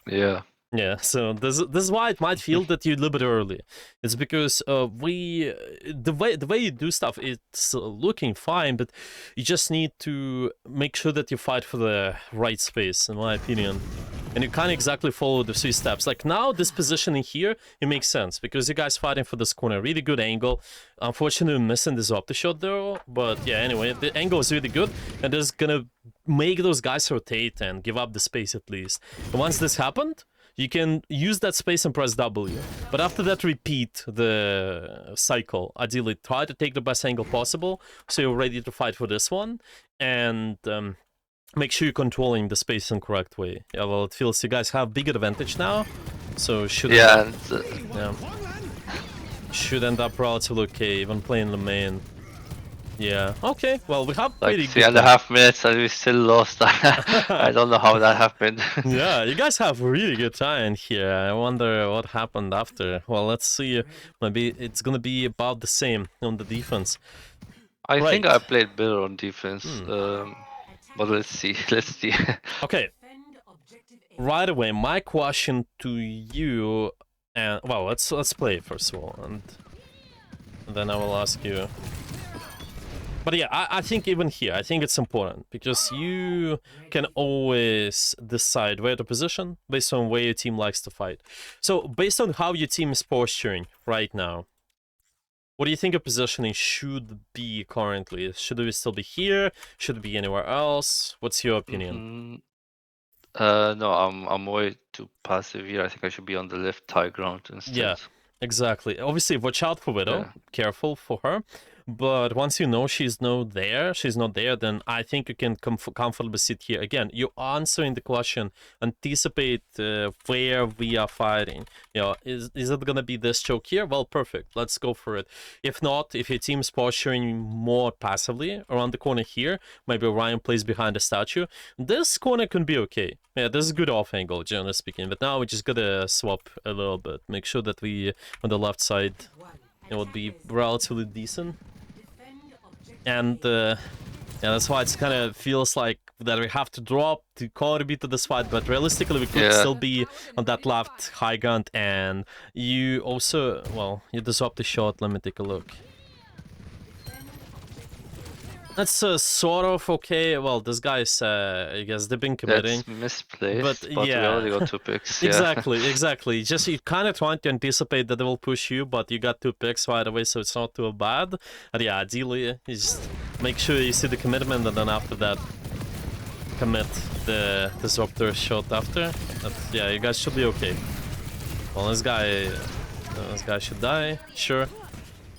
Yeah. Yeah, so this is why it might feel that you're a little bit early. It's because the way you do stuff, it's looking fine, but you just need to make sure that you fight for the right space, in my opinion. And you can't exactly follow the 3 steps. Like now, this positioning here, it makes sense because you guys fighting for this corner, really good angle. Unfortunately, missing this opti shot though. But yeah, anyway, the angle is really good, and it's gonna make those guys rotate and give up the space at least. And once this happened, you can use that space and press W. But after that, repeat the cycle. Ideally, try to take the best angle possible so you're ready to fight for this one. And make sure you're controlling the space in the correct way. Yeah, well, it feels you guys have bigger advantage now. So Yeah, and yeah, should end up relatively okay, even playing the main. Yeah, okay, well, we have like pretty three good and a time. half minutes and we still lost. I don't know how that happened. Yeah, you guys have really good time here. I wonder what happened after. Well, let's see. Maybe it's gonna be about the same on the defense. I think I Right. played better on defense. But let's see. Let's see. Okay. Right away, my question to you, and well, let's play first of all, and then I will ask you. But yeah, I think even here, I think it's important because you can always decide where to position based on where your team likes to fight. So based on how your team is posturing right now, what do you think your positioning should be currently? Should we still be here? Should it be anywhere else? What's your opinion? hmm no, I'm way too passive here. I think I should be on the left high ground Yeah, instead. exactly. Obviously, watch out for Widow. Yeah. Careful for her. But once you know she's not there, then I think you can comfortably sit here. Again, you're answering the question, anticipate where we are fighting. You know, is it gonna be this choke here? Well, perfect. Let's go for it. If not, if your team's posturing more passively around the corner here, maybe Ryan plays behind the statue, this corner can be okay. Yeah, this is good off angle, generally speaking. But now we just gotta swap a little bit. Make sure that we, on the left side, it would be relatively decent. And yeah, that's why it kind of feels like that we have to drop to contribute to this fight, but realistically we could Yeah. still be on that left high ground, and you also, well, you disrupt the shot. Let me take a look. That's sort of okay. Well, this guy's, I guess they've been committing. It's misplaced, But but we already yeah, got 2 picks. Yeah. exactly. Just you kind of trying to anticipate that they will push you, but you got 2 picks right away, so it's not too bad. But yeah, ideally, you just make sure you see the commitment, and then after that, commit the disruptor shot after. But yeah, you guys should be okay. Well, this guy should die. Sure.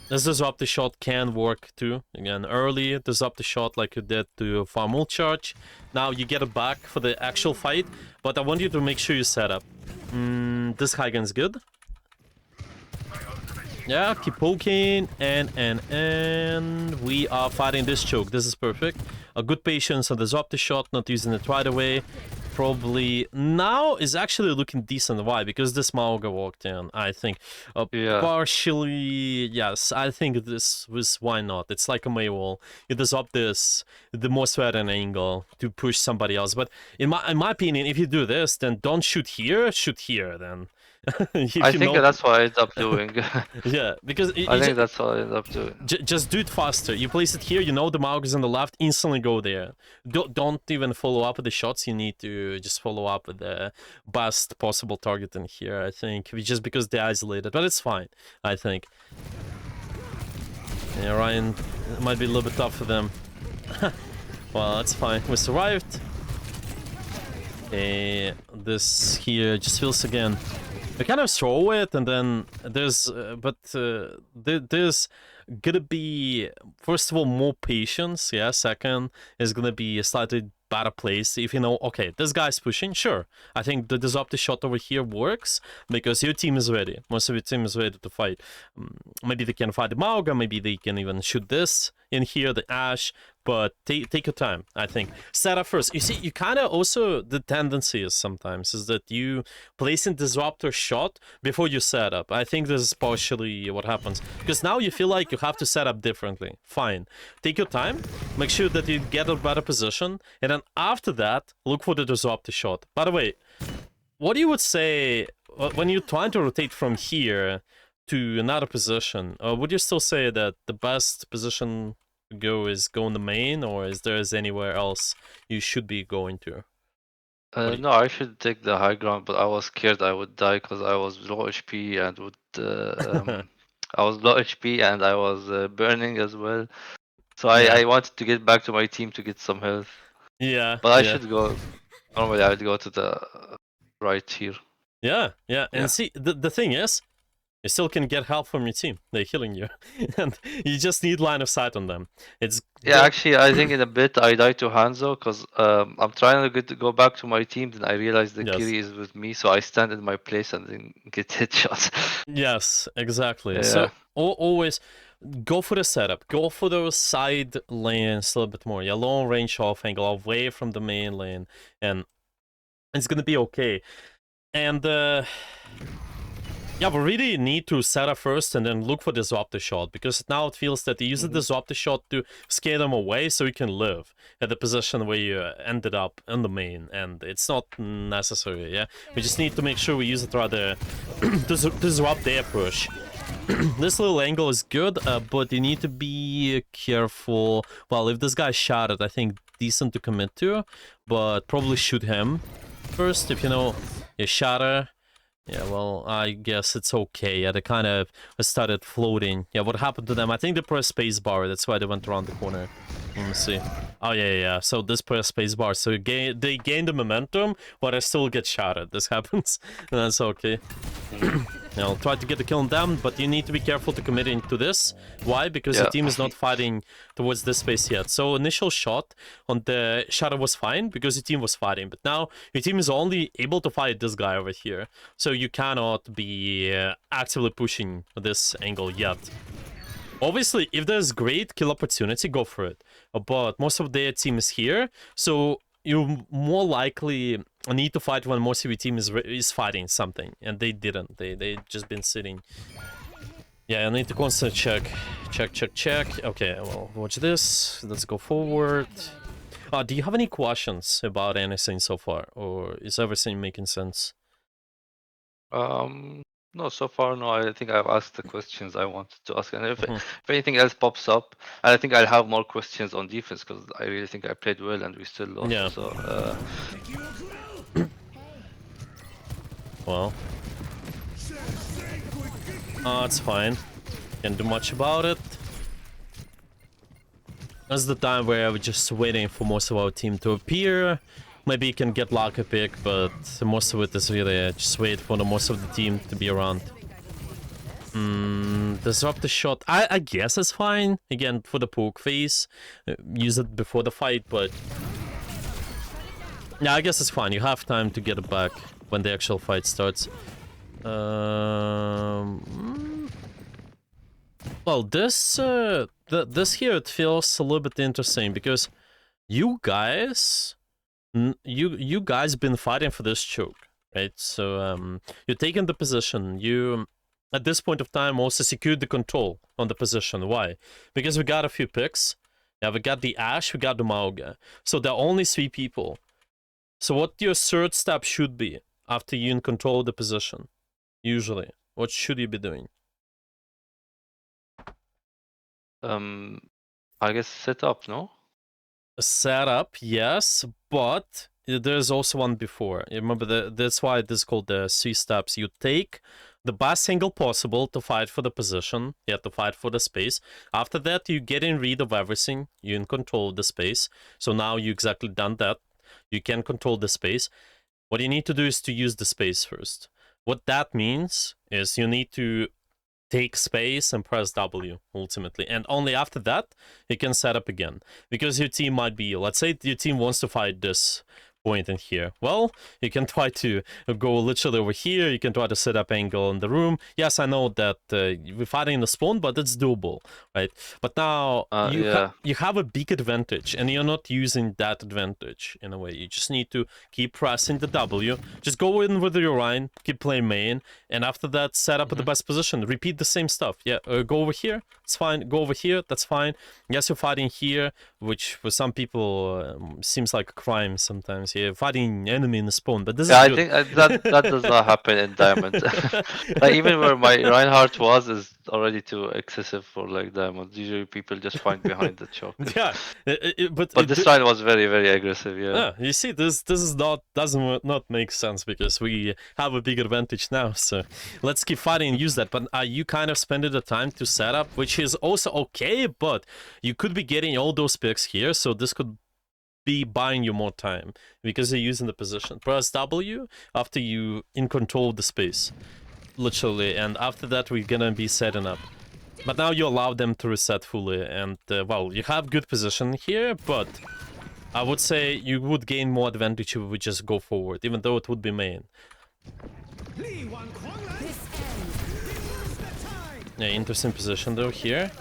This disruptor shot can work too. Again, early disruptor shot like you did to farm ult charge. Now you get it back for the actual fight, but I want you to make sure you set up. This Heigen's good. Yeah, keep poking, and we are fighting this choke. This is perfect. A good patience on the disruptor shot, not using it right away. Probably now is actually looking decent. Why? Because this Mauga walked in, I think. Yeah. Partially, yes. I think this was why not. It's like a Maywall. You disrupt this, the most threatening angle to push somebody else. But in my opinion, if you do this, then don't shoot here. Shoot here then. I think that's what I ended up doing. Yeah, because I think that's what I ended up doing. just do it faster. You place it here, you know the Maug is on the left, instantly go there. Don't even follow up with the shots, you need to just follow up with the best possible target in here, I think. Just because they're isolated, but it's fine, I think. Yeah, Ryan, it might be a little bit tough for them. Well, that's fine. We survived. Okay, this here just feels again. We kind of throw it, and then there's, there's gonna be, first of all, more patience. Yeah, second is gonna be a slightly better place if you know, okay, this guy's pushing. Sure, I think the disruptive shot over here works because your team is ready. Most of your team is ready to fight. Maybe they can fight the Mauga, maybe they can even shoot this in here, the Ash. But take your time, I think. Set up first. You see, you kind of also, the tendency is sometimes is that you place in disruptor shot before you set up. I think this is partially what happens. Because now you feel like you have to set up differently. Fine. Take your time. Make sure that you get a better position. And then after that, look for the disruptor shot. By the way, what you would say when you're trying to rotate from here to another position, would you still say that the best position go in the main, or is there anywhere else you should be going to? No, I should take the high ground, but I was scared I would die because I was low HP and would I was low HP and I was burning as well. So I wanted to get back to my team to get some health. Yeah. But I should go. Normally I would go to the right here. Yeah. And see, the thing is, you still can get help from your team. They're healing you. And you just need line of sight on them. Actually, I think in a bit I die to Hanzo because I'm trying to go back to my team. Then I realize the Kiri is with me, so I stand in my place and then get headshots. Yes, exactly. Yeah. So always go for the setup. Go for those side lanes a little bit more. Yeah, long range off angle away from the main lane, and it's gonna be okay. And yeah, we really need to set up first and then look for the disruptor shot, because now it feels that you use the disruptor shot to scare them away so you can live at the position where you ended up in the main, and it's not necessary, yeah? We just need to make sure we use it rather to disrupt their push. This little angle is good, but you need to be careful. Well, if this guy shot it, I think decent to commit to, but probably shoot him first if you know you shot her. Yeah, well, I guess it's okay. Yeah, they kind of started floating. Yeah, what happened to them? I think they pressed spacebar. That's why they went around the corner. Let me see. Oh, yeah. So this press spacebar. So they gained the momentum, but I still get shot at. This happens. And that's okay. I'll try to get the kill on them, but you need to be careful to commit into this. Why? Because the team is not fighting towards this space yet. So initial shot on the shadow was fine because your team was fighting, but now your team is only able to fight this guy over here. So you cannot be actively pushing this angle yet. Obviously, if there's great kill opportunity, go for it. But most of their team is here, so you more likely need to fight when most of your team is fighting something, and they didn't. They just been sitting. Yeah, I need to constantly check. Okay, well, watch this. Let's go forward. Do you have any questions about anything so far, or is everything making sense? No, so far, no. I think I've asked the questions I wanted to ask, and Mhm. if anything else pops up, and I think I'll have more questions on defense because I really think I played well and we still lost. Yeah. So, Well, it's fine. Can't do much about it. That's the time where we're just waiting for most of our team to appear. Maybe you can get lucky pick, but most of it is really just wait for the most of the team to be around. Disrupt the shot. I guess it's fine. Again, for the poke phase. Use it before the fight, but... Yeah, I guess it's fine. You have time to get it back when the actual fight starts. Well, this here, it feels a little bit interesting because you guys... You guys been fighting for this choke, right? So you're taking the position. You at this point of time also secured the control on the position. Why? Because we got a few picks. Yeah, we got the Ash, we got the Mauga. So there are only 3 people. So what your third step should be after you in control of the position? Usually, what should you be doing? I guess set up, no? Setup, yes, but there's also one before. You remember that's why this is called the 3 steps. You take the best angle possible to fight for the position. You have to fight for the space. After that, you getting rid of everything. You're in control of the space. So now you exactly done that. You can control the space. What you need to do is to use the space first. What that means is you need to take space and press W ultimately, and only after that you can set up again, because your team might be, let's say your team wants to fight this point in here. Well, you can try to go literally over here. You can try to set up angle in the room. Yes, I know that we're fighting in the spawn, but it's doable, right? But now Yeah. you have a big advantage, and you're not using that advantage in a way. You just need to keep pressing the W. Just go in with your Rhine, keep playing main, and after that, set up at the best position. Repeat the same stuff. Yeah, go over here. It's fine. Go over here. That's fine. Yes, you're fighting here, which for some people seems like a crime sometimes. Yeah, fighting enemy in the spawn, but this Yeah, is I good. think that does not happen in Diamond. Like even where my Reinhardt was is already too excessive for like Diamond. Usually people just find behind the choke. Yeah, But this line was very, very aggressive. Yeah. yeah, you see, this is not make sense because we have a big advantage now. So let's keep fighting and use that. But you kind of spending the time to set up, which is also okay. But you could be getting all those picks here, so this could be buying you more time because you're using the position. Press W after you in control of the space, literally, and after that we're gonna be setting up. But now you allow them to reset fully, and well, you have good position here, but I would say you would gain more advantage if we just go forward, even though it would be main. Yeah, interesting position though here.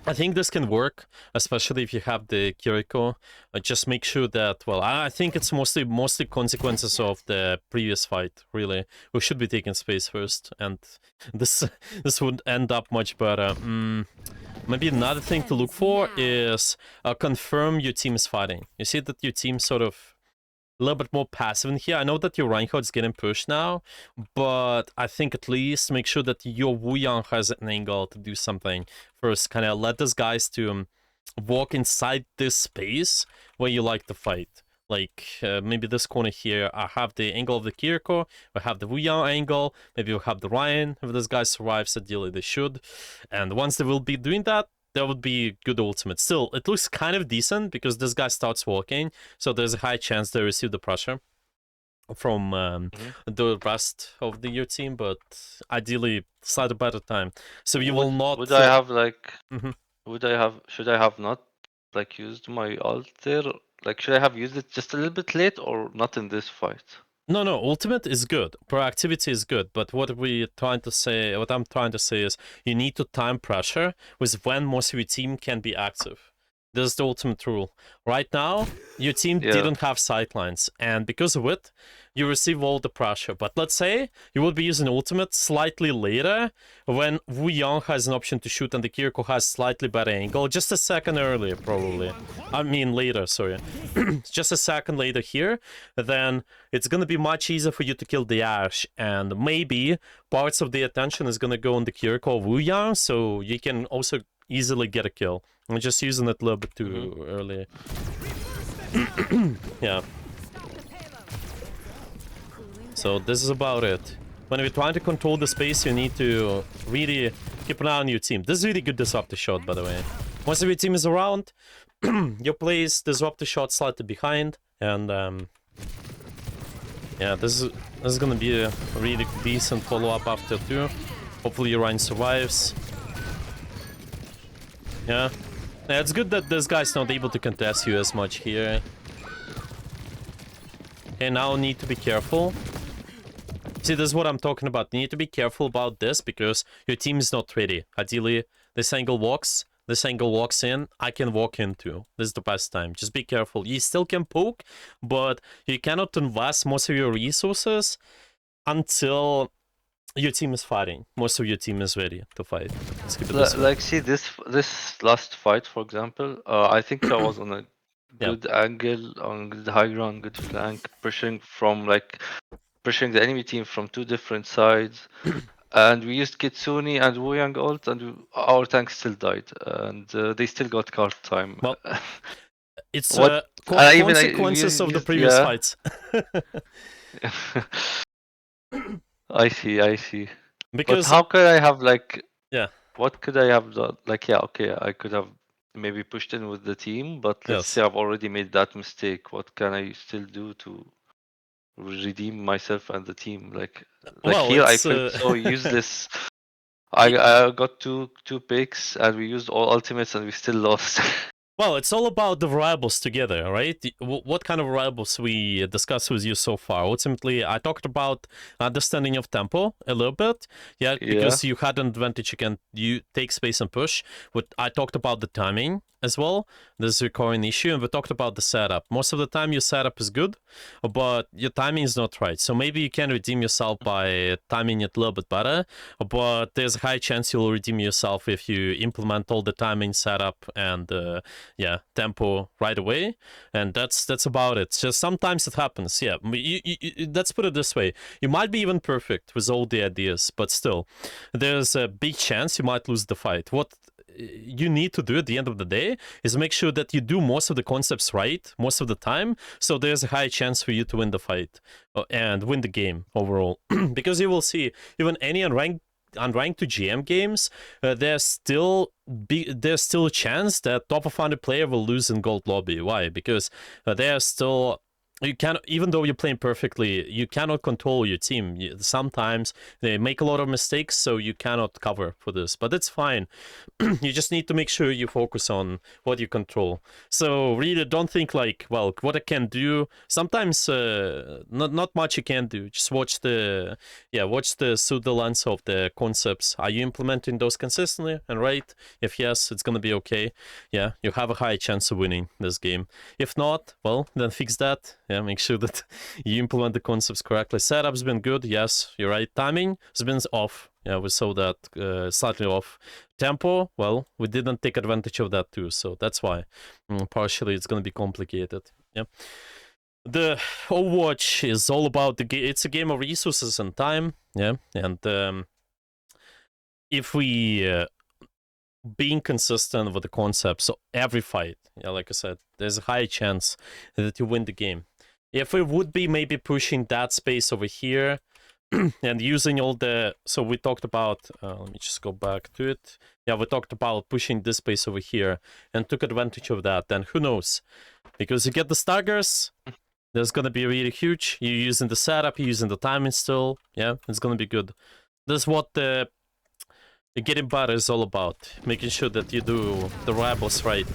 I think this can work, especially if you have the Kiriko. Just make sure that, well, I think it's mostly consequences of the previous fight, really. We should be taking space first, and this would end up much better. Maybe another thing to look for is confirm your team is fighting. You see that your team sort of a little bit more passive in here. I know that your Reinhardt's getting pushed now, but I think at least make sure that your Wuyang has an angle to do something first. Kind of let these guys to walk inside this space where you like to fight. Like, maybe this corner here, I have the angle of the Kiriko, I have the Wuyang angle, maybe we'll have the Ryan. If this guy survives, ideally they should. And once they will be doing that, that would be good ultimate. Still, it looks kind of decent because this guy starts walking, so there's a high chance they receive the pressure from the rest of your team, but ideally slightly better time. So you will not... Would I have like... Mhm. Should I have not like used my ult there? Like should I have used it just a little bit late or not in this fight? No, ultimate is good. Proactivity is good, but what I'm trying to say is you need to time pressure with when most of your team can be active. This is the ultimate rule. Right now, your team Yeah. didn't have sightlines, and because of it, you receive all the pressure. But let's say you will be using ultimate slightly later, when Wu Yang has an option to shoot and the Kiriko has slightly better angle, just a second earlier, probably. I mean later, sorry. Just a second later here, then it's gonna be much easier for you to kill the Ash, and maybe parts of the attention is gonna go on the Kiriko or Wu Yang, so you can also easily get a kill. I'm just using it a little bit too early. Yeah. So this is about it. When we're trying to control the space, you need to really keep an eye on your team. This is really good disruptor shot, by the way. Once your team is around, you place disruptor shot slightly behind, and yeah, this is gonna be a really decent follow-up after 2. Hopefully your Ryan survives. Yeah. Yeah, it's good that this guy's not able to contest you as much here. Okay, now need to be careful. See, this is what I'm talking about. You need to be careful about this because your team is not ready. Ideally, this angle walks in, I can walk in too. This is the best time. Just be careful. You still can poke, but you cannot invest most of your resources until your team is fighting. Most of your team is ready to fight. Let's keep it this way. Like, see this last fight, for example. I think I was on a Yeah. good angle, on good high ground, good flank, pushing the enemy team from 2 different sides. And we used Kitsune and Wuyang ult, and our tank still died, and they still got card time. Well, it's What? We consequences of the used, previous yeah. fights. I see. But Because how could I have like? yeah, What could I have done? Like, yeah, okay, I could have maybe pushed in with the team, but let's yes. say I've already made that mistake. What can I still do to redeem myself and the team? Like Well, here, I it's felt so useless. I got two picks and we used all ultimates and we still lost. well, it's all about the variables together, right? What kind of variables we discussed with you so far? Ultimately, I talked about understanding of tempo a little bit, yeah, Yeah. because you had an advantage. You take space and push. What I talked about the timing as well. This is a recurring issue, and we talked about the setup. Most of the time, your setup is good, but your timing is not right. So maybe you can redeem yourself by timing it a little bit better, but there's a high chance you'll redeem yourself if you implement all the timing setup and yeah, tempo right away, and that's about it. Just sometimes it happens. Yeah, let's put it this way: you might be even perfect with all the ideas, but still, there's a big chance you might lose the fight. What you need to do at the end of the day is make sure that you do most of the concepts right most of the time, so there's a high chance for you to win the fight and win the game overall. Because you will see, even any unranked to GM games, there's still a chance that top of 100 player will lose in gold lobby. Why? Because there's still, you can, even though you're playing perfectly, you cannot control your team. Sometimes they make a lot of mistakes, so you cannot cover for this, but it's fine. You just need to make sure you focus on what you control. So really don't think like, well, what I can do. Sometimes not much you can do. Just watch the pseudo lens of the concepts. Are you implementing those consistently and right? If yes, it's gonna be okay. Yeah, you have a high chance of winning this game. If not, well, then fix that. Yeah, make sure that you implement the concepts correctly. Setup's been good. Yes, you're right. Timing has been off. Yeah, we saw that slightly off. Tempo, well, we didn't take advantage of that too, so that's why. Partially, it's gonna be complicated. Yeah. The Overwatch is all about the game. It's a game of resources and time. Yeah, and if we being consistent with the concept, so every fight, yeah, like I said, there's a high chance that you win the game. If we would be maybe pushing that space over here and using all the, so we talked about, let me just go back to it. Yeah, we talked about pushing this space over here and took advantage of that. Then who knows? Because you get the staggers, there's gonna be really huge. You're using the setup, you're using the timing still. Yeah, it's gonna be good. This is what the getting better is all about. Making sure that you do the variables right.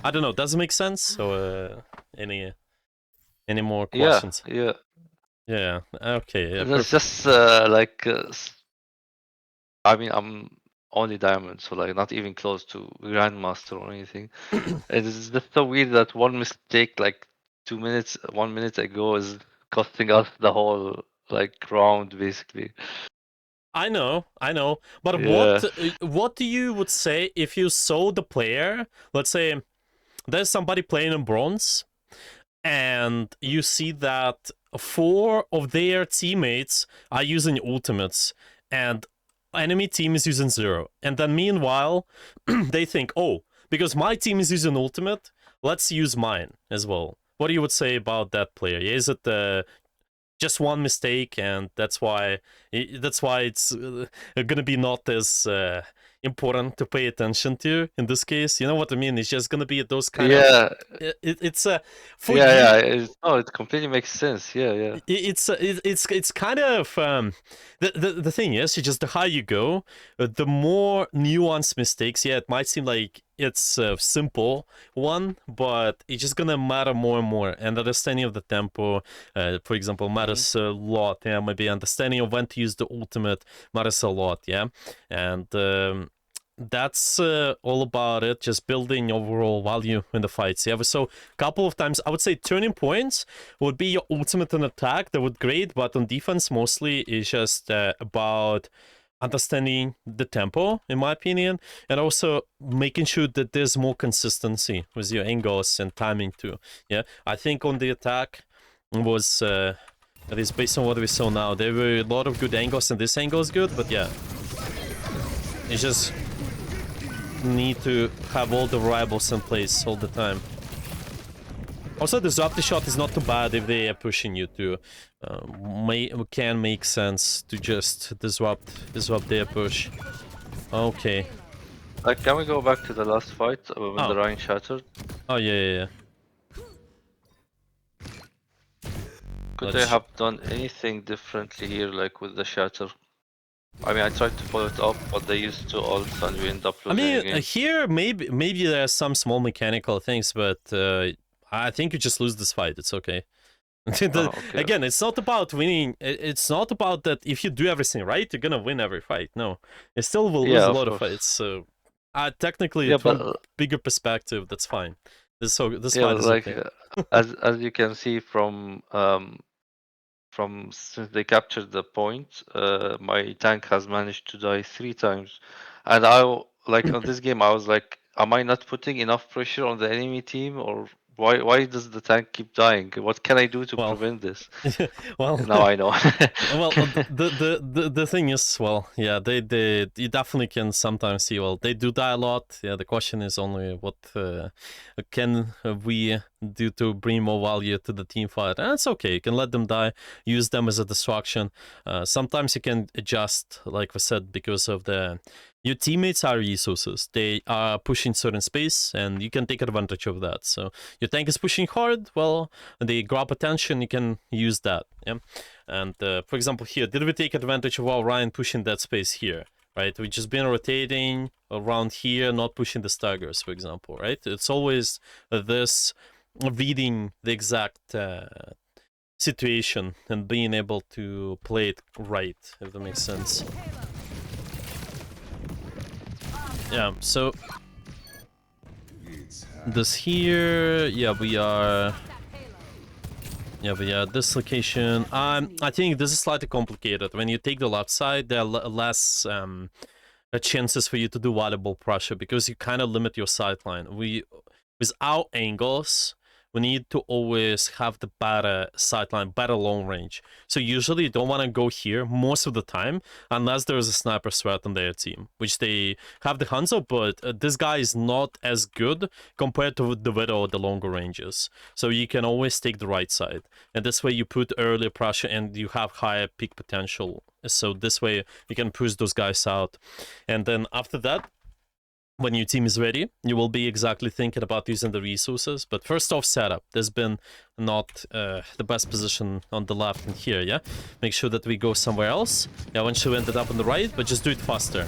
I don't know, does it make sense? So any more questions? Yeah. Yeah. Okay. Yeah. That's Perfect. just I mean, only diamond, so like not even close to grandmaster or anything. It's just so weird that one mistake, like 2 minutes, 1 minute ago, is costing us the whole like round basically. I know. But Yeah. what do you would say if you saw the player? Let's say there's somebody playing in bronze, and you see that 4 of their teammates are using ultimates, and enemy team is using 0. And then meanwhile, they think, oh, because my team is using ultimate, let's use mine as well. What do you would say about that player? Is it just one mistake, and that's why it's gonna be not as important to pay attention to in this case? You know what I mean? It's just gonna be those kind of Yeah, it's for yeah, you. yeah. No, it completely makes sense. Yeah, yeah. It's kind of the thing is, just the higher you go, the more nuanced mistakes. Yeah, it might seem like it's a simple one, but it's just gonna matter more and more. And understanding of the tempo, for example, Hmm. matters a lot. Yeah, maybe understanding of when to use the ultimate matters a lot. Yeah, and that's all about it. Just building overall value in the fights. Yeah, so couple of times I would say turning points would be your ultimate and attack. That would great, but on defense mostly is just about understanding the tempo, in my opinion, and also making sure that there's more consistency with your angles and timing too. Yeah, I think on the attack was at least based on what we saw now, there were a lot of good angles, and this angle is good, but yeah, it's just need to have all the variables in place all the time. Also, the disruptive shot is not too bad if they are pushing you to. Can make sense to just disrupt their push. Okay. Like, can we go back to the last fight when the Oh. Rhine shattered? Oh yeah. Could they Let's. have done anything differently here, like with the shatter? I mean, I tried to follow it up, but they used to ult and we end up I losing mean, again. here maybe there are some small mechanical things, but I think you just lose this fight. It's okay. Oh, okay. Again, it's not about winning. It's not about that if you do everything right, you're gonna win every fight. No, you still will lose Yeah, a of lot of course. fights. So, technically, Yeah, from but bigger perspective, that's fine. This yeah, fight but is like okay. as you can see from since they captured the point, my tank has managed to die 3 times, and like on this game I was like, am I not putting enough pressure on the enemy team, or why does the tank keep dying? What can I do to Well, prevent this? well, Now I know. well, the thing is, well, yeah, they you definitely can sometimes see. Well, they do die a lot. Yeah, the question is only what can we do to bring more value to the team fight. And it's okay. You can let them die, use them as a distraction. Sometimes you can adjust, like we said, because of the your teammates are resources. They are pushing certain space, and you can take advantage of that. So your tank is pushing hard. Well, they grab attention. You can use that. Yeah. And for example, here, did we take advantage of our Ryan pushing that space here? Right, we just been rotating around here, not pushing the staggers, for example. Right, it's always this reading the exact situation and being able to play it right, if that makes sense. Yeah. So this here, yeah, we are. Yeah, but yeah, this location, I think this is slightly complicated. When you take the left side, there are less chances for you to do valuable pressure because you kind of limit your sightline. With our angles, we need to always have the better sightline, better long range. So usually you don't want to go here most of the time unless there is a sniper threat on their team, which they have the Hanzo, but this guy is not as good compared to the Widow at the longer ranges. So you can always take the right side. And this way you put earlier pressure and you have higher peak potential. So this way you can push those guys out. And then after that, when your team is ready, you will be exactly thinking about using the resources. But first off, setup. There's been not the best position on the left and here, yeah? Make sure that we go somewhere else. Yeah, once you ended up on the right, but just do it faster.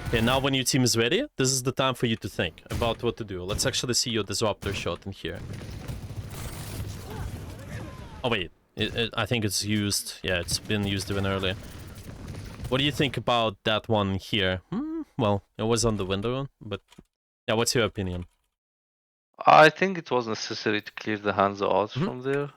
Okay, now when your team is ready, this is the time for you to think about what to do. Let's actually see your disruptor shot in here. Oh wait, I think it's used. Yeah, it's been used even earlier. What do you think about that one here? well, it was on the window, but yeah, what's your opinion? I think it was necessary to clear the Hanzo out Mhm. from there.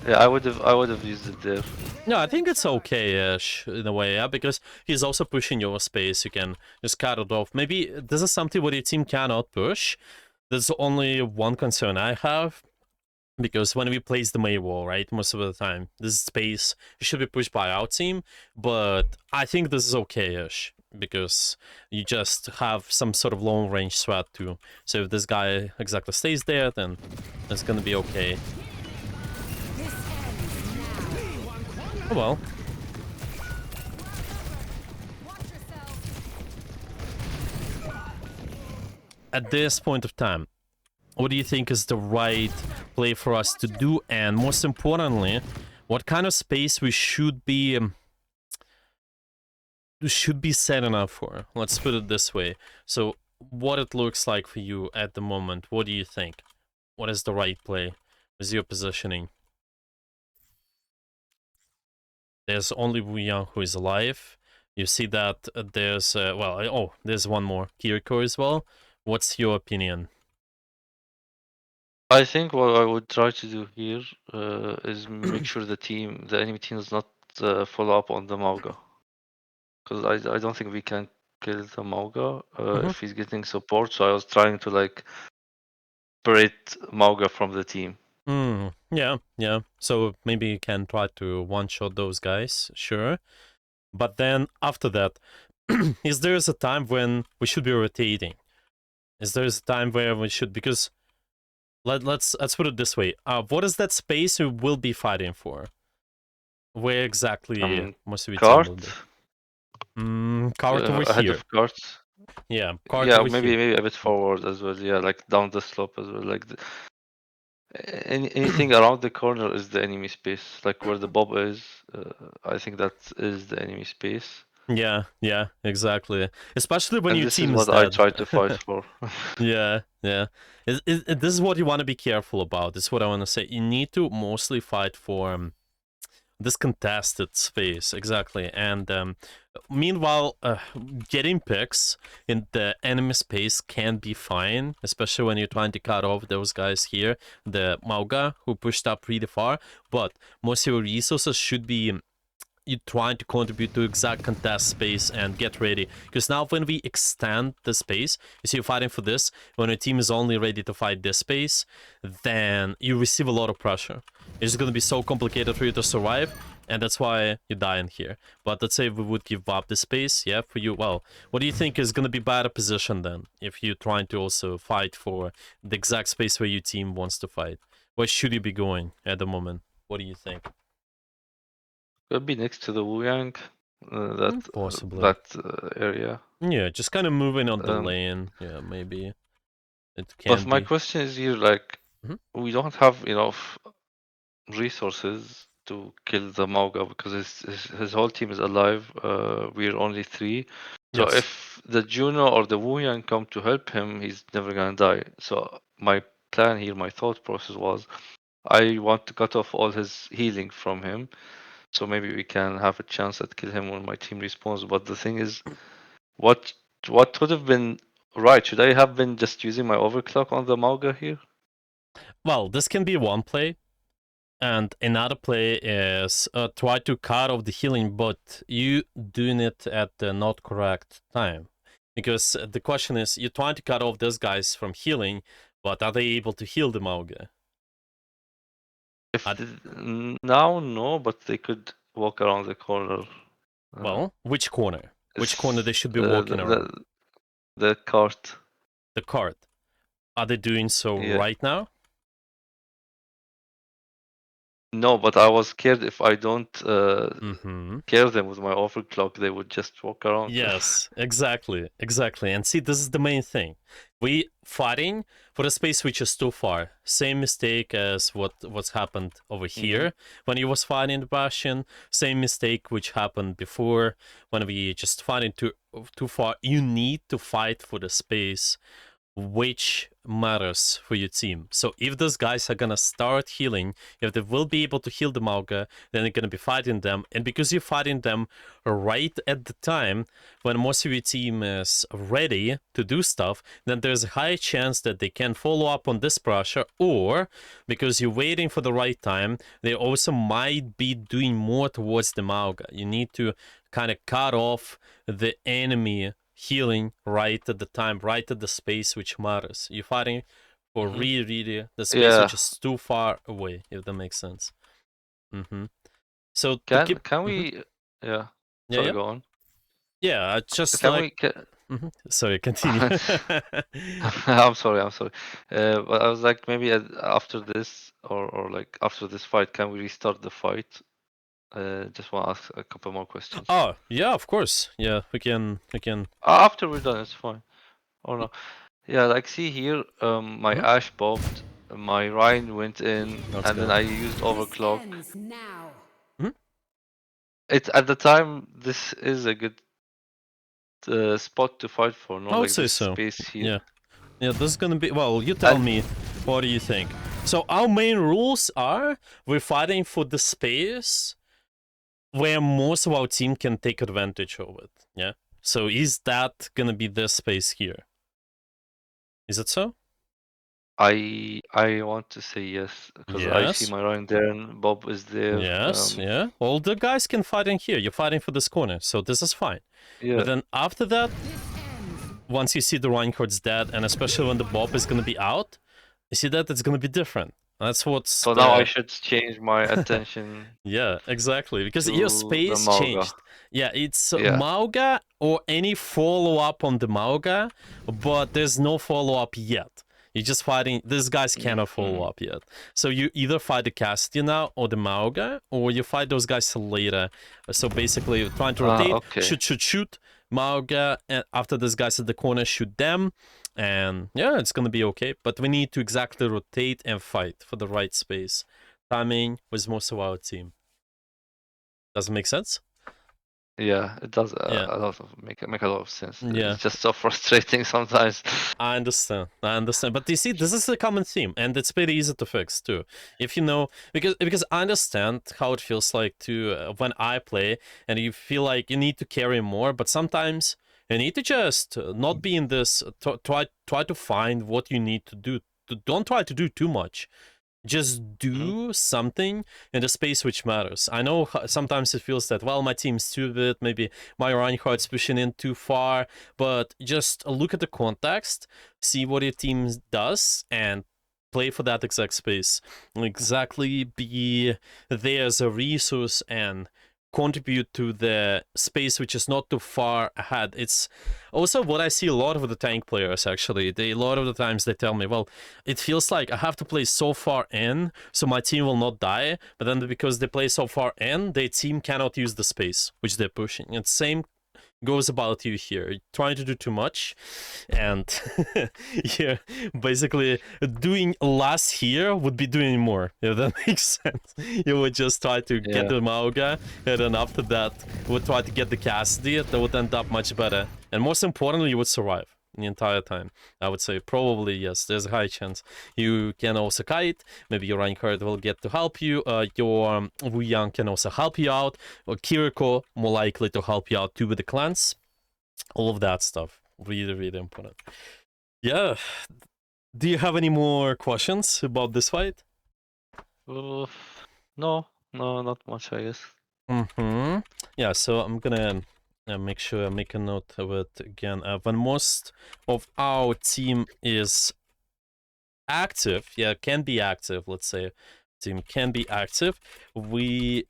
Yeah, I would have used it there. No, I think it's okay-ish in a way, yeah, because he's also pushing your space. You can just cut it off. Maybe this is something what your team cannot push. There's only one concern I have, because when we place the May wall, right, most of the time, this space should be pushed by our team, but I think this is okay-ish, because you just have some sort of long-range threat too. So if this guy exactly stays there, then it's gonna be okay. Oh well. At this point of time, what do you think is the right play for us to do, and most importantly, what kind of space we should be setting up for? Let's put it this way. So what it looks like for you at the moment, what do you think? What is the right play with your positioning? There's only Wu Yang who is alive. You see that there's there's one more, Kiriko as well. What's your opinion? I think what I would try to do here is make sure the enemy team does not follow up on the Mauga, because I don't think we can kill the Mauga Mhm. if he's getting support. So I was trying to like separate Mauga from the team. Yeah, yeah. So maybe you can try to one-shot those guys, sure. But then after that, is there a time when we should be rotating? Is there a time where we should, because let's put it this way. What is that space we will be fighting for? Where exactly most of your team will Cart be? Cart over ahead here. of carts. Yeah, cart Yeah, over maybe here. maybe a bit forward as well. Yeah, like down the slope as well. Like anything around the corner is the enemy space. Like where the Bob is, I think that is the enemy space. Yeah, yeah, exactly. Especially when And your this is team is what I dead. try to fight for. Yeah, yeah. This is what you want to be careful about. This is what I want to say. You need to mostly fight for this contested space, exactly. And meanwhile, getting picks in the enemy space can be fine, especially when you're trying to cut off those guys here, the Mauga, who pushed up really far. But most of your resources should be you trying to contribute to exact contest space and get ready, because now when we extend the space, you see, you're fighting for this, when a team is only ready to fight this space, then you receive a lot of pressure. It's going to be so complicated for you to survive, and that's why you die in here. But let's say we would give up the space, yeah, for you. Well, what do you think is going to be better position then, if you're trying to also fight for the exact space where your team wants to fight? Where should you be going at the moment? What do you think? Could be next to the Wu Yang, that Possibly. area. Yeah, just kind of moving on the Um, lane. Yeah, maybe it but can my be. question is here, like, Mhm. we don't have enough resources to kill the Mauga because his whole team is alive. We're only three. So Yes. if the Juno or the Wu Yang come to help him, he's never gonna die. So my plan here, my thought process was, I want to cut off all his healing from him. So maybe we can have a chance at kill him when my team respawns. But the thing is, what what would have been right? Should I have been just using my overclock on the Mauga here? Well, this can be one play, and another play is try to cut off the healing, but you doing it at the not correct time. Because the question is, you're trying to cut off those guys from healing, but are they able to heal the Mauga? If Uh, now, no, but they could walk around the corner. Uh, well, which corner? Which corner they it's should be walking around? the cart. The cart. Are they doing so Yeah. right now? No, but I was scared if I don't Mm-hmm. scare them with my overclock, they would just walk around. Yes, exactly, exactly. And see, this is the main thing. We fighting for a space which is too far. Same mistake as what's happened over Hmm. here when you was fighting the Bastion. Same mistake which happened before when we just fighting too far. You need to fight for the space which matters for your team. So if those guys are gonna start healing, if they will be able to heal the Mauga, then you're gonna be fighting them. And because you're fighting them right at the time when most of your team is ready to do stuff, then there's a high chance that they can follow up on this pressure, or because you're waiting for the right time, they also might be doing more towards the Mauga. You need to kind of cut off the enemy healing right at the time, right at the space which matters. You're fighting for Hmm. really the space Yeah. which is too far away, if that makes sense. So to Can keep, can we? Yeah. yeah, Sorry, yeah, go on. yeah, just Can like, we? Can... sorry, continue. I'm sorry. I'm sorry. But I was like, maybe after this, or like after this fight, can we restart the fight? Just want to ask a couple more questions. Oh, yeah, of course. Yeah, we can. After we're done, it's fine. Or no? Yeah, like see here, my Mhm. Ash popped, my Rhine went in, Let's and then go. I used This overclock. ends now. Mhm. It's at the time this is a good spot to fight for, no? I would Like say this so. space here. Yeah, yeah. This is gonna be. Well, you tell And me. What do you think? So our main rules are we're fighting for the space where most of our team can take advantage of it. Yeah. So is that gonna be this space here? Is it so? I want to say yes because I see Yes. my Rhine there and Bob is there. Yes. Yeah. All the guys can fight in here. You're fighting for this corner, so this is fine. But Yeah. then after that, This ends. once you see the Reinhardt's dead, and especially when the Bob is gonna be out, you see that it's gonna be different. That's what's So now I the should change my attention yeah, exactly. Because your to the space Mauga. changed. Yeah, it's Yeah. Mauga or any follow up on the Mauga, but there's no follow up yet. You're just fighting. These guys cannot follow Hmm. up yet. So you either fight the Cassidy now or the Mauga, or you fight those guys later. So basically, you're trying to Ah, rotate, okay. shoot, Mauga, and after these guys at the corner, shoot them. And yeah, it's gonna be okay. But we need to exactly rotate and fight for the right space. Timing was most of our team. Does it make sense? Yeah, it does Yeah. a lot of make a lot of sense. Yeah. It's just so frustrating sometimes. I understand. I understand. But you see, this is a common theme, and it's pretty easy to fix too. If you know, because I understand how it feels like to when I play, and you feel like you need to carry more, but sometimes you need to just not be in this. Try to find what you need to do. Don't try to do too much. Just Mhm. do something in the space which matters. I know sometimes it feels that, well, my team's too big, maybe my Reinhardt's pushing in too far, but just look at the context, see what your team does, and play for that exact space. Exactly be there as a resource and contribute to the space which is not too far ahead. It's also what I see a lot of the tank players actually. A lot of the times they tell me, well, it feels like I have to play so far in so my team will not die, but then because they play so far in, their team cannot use the space which they're pushing. And same goes about you here. You're trying to do too much, and you're basically doing less here would be doing more, if that makes sense. You would just try to get Yeah. the Mauga, and then after that, would try to get the Cassidy. That would end up much better. And most importantly, you would survive the entire time. I would say probably yes. There's a high chance you can also kite. Maybe your Reinhardt will get to help you. Your Wu Yang can also help you out. Or Kiriko more likely to help you out too with the clans. All of that stuff. Really, really important. Yeah. Do you have any more questions about this fight? Uh, no, no, not much, I guess. Mm-hmm. Yeah, so I'm gonna make sure I make a note of it again. When most of our team is active, yeah, can be active, let's say, team can be active, we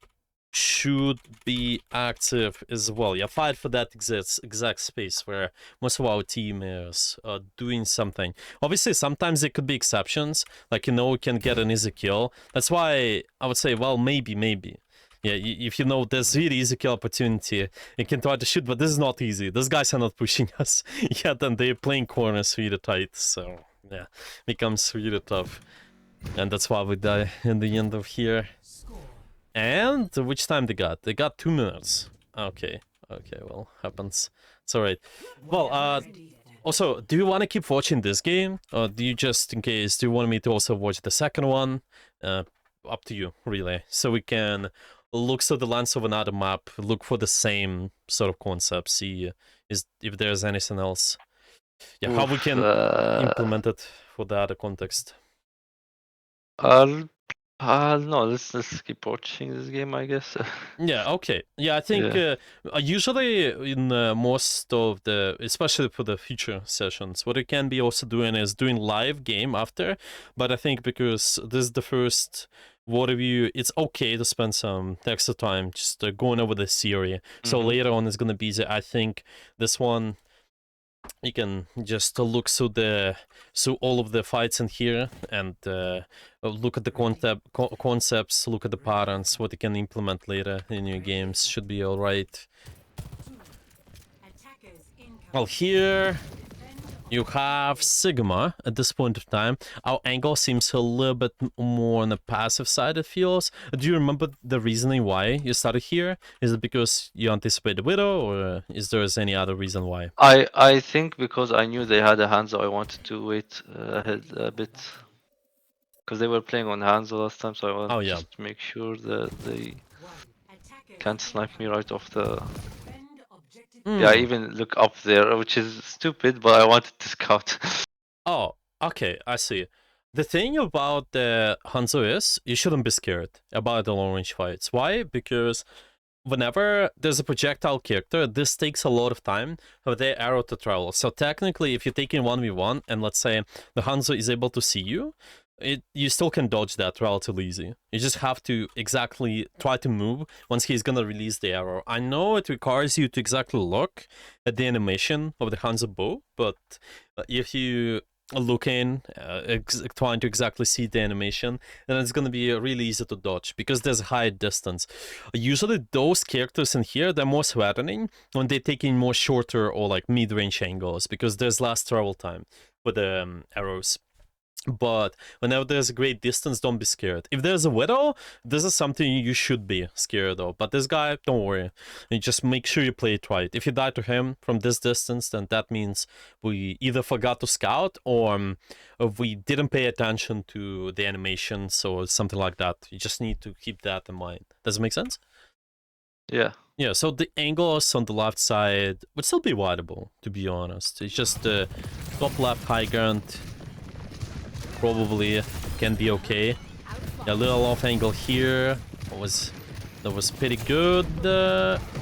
should be active as well. Yeah, fight for that exact space where most of our team is doing something. Obviously, sometimes there could be exceptions, like, you know, we can get an easy kill. That's why I would say, well, maybe. Yeah, if you know there's really easy kill opportunity, you can try to shoot, but this is not easy. These guys are not pushing us yet, and they're playing corners really tight, so yeah, becomes really tough. And that's why we die in the end of here. And which time they got? They got 2 minutes. Okay, well, happens. It's alright. Well, Also, do you want to keep watching this game, or do you just, in case, do you want me to also watch the second one? Up to you, really. So we can look through the lens of another map, look for the same sort of concept, see if there's anything else. Yeah, how we Oof, can implement it for the other context. no, let's keep watching this game, I guess. Yeah, okay. Yeah, I think Yeah. usually in most of the, especially for the future sessions, what you can be also doing is doing live game after. But I think because this is the first what review, it's okay to spend some extra time just going over the theory. So later on it's gonna be easy. I think this one you can just look through all of the fights in here and look at the concepts, look at the patterns, what you can implement later in your games. Should be all right. Well, here you have Sigma at this point of time. Our angle seems a little bit more on the passive side, it feels. Do you remember the reasoning why you started here? Is it because you anticipate the Widow, or is there any other reason why? I think because I knew they had a Hanzo, I wanted to wait ahead a bit. Because they were playing on Hanzo last time, so I want just to make sure that they can't snipe me right off the... Yeah, I even look up there, which is stupid, but I wanted to scout. Oh, okay, I see. The thing about the Hanzo is, you shouldn't be scared about the long range fights. Why? Because whenever there's a projectile character, this takes a lot of time for their arrow to travel. So technically, if you're taking 1v1, and let's say the Hanzo is able to see you, you still can dodge that relatively easy. You just have to exactly try to move once he's gonna release the arrow. I know it requires you to exactly look at the animation of the Hanzo bow, but if you looking, trying to exactly see the animation, then it's gonna be really easy to dodge because there's a high distance. Usually those characters in here, they're more threatening when they're taking more shorter or like mid-range angles because there's less travel time with the arrows. But whenever there's a great distance, don't be scared. If there's a Widow, this is something you should be scared of. But this guy, don't worry. You just make sure you play it right. If you die to him from this distance, then that means we either forgot to scout or we didn't pay attention to the animations or something like that. You just need to keep that in mind. Does it make sense? Yeah. Yeah, so the angles on the left side would still be wideable, to be honest. It's just top left high ground probably can be okay. A little off angle here that was pretty good.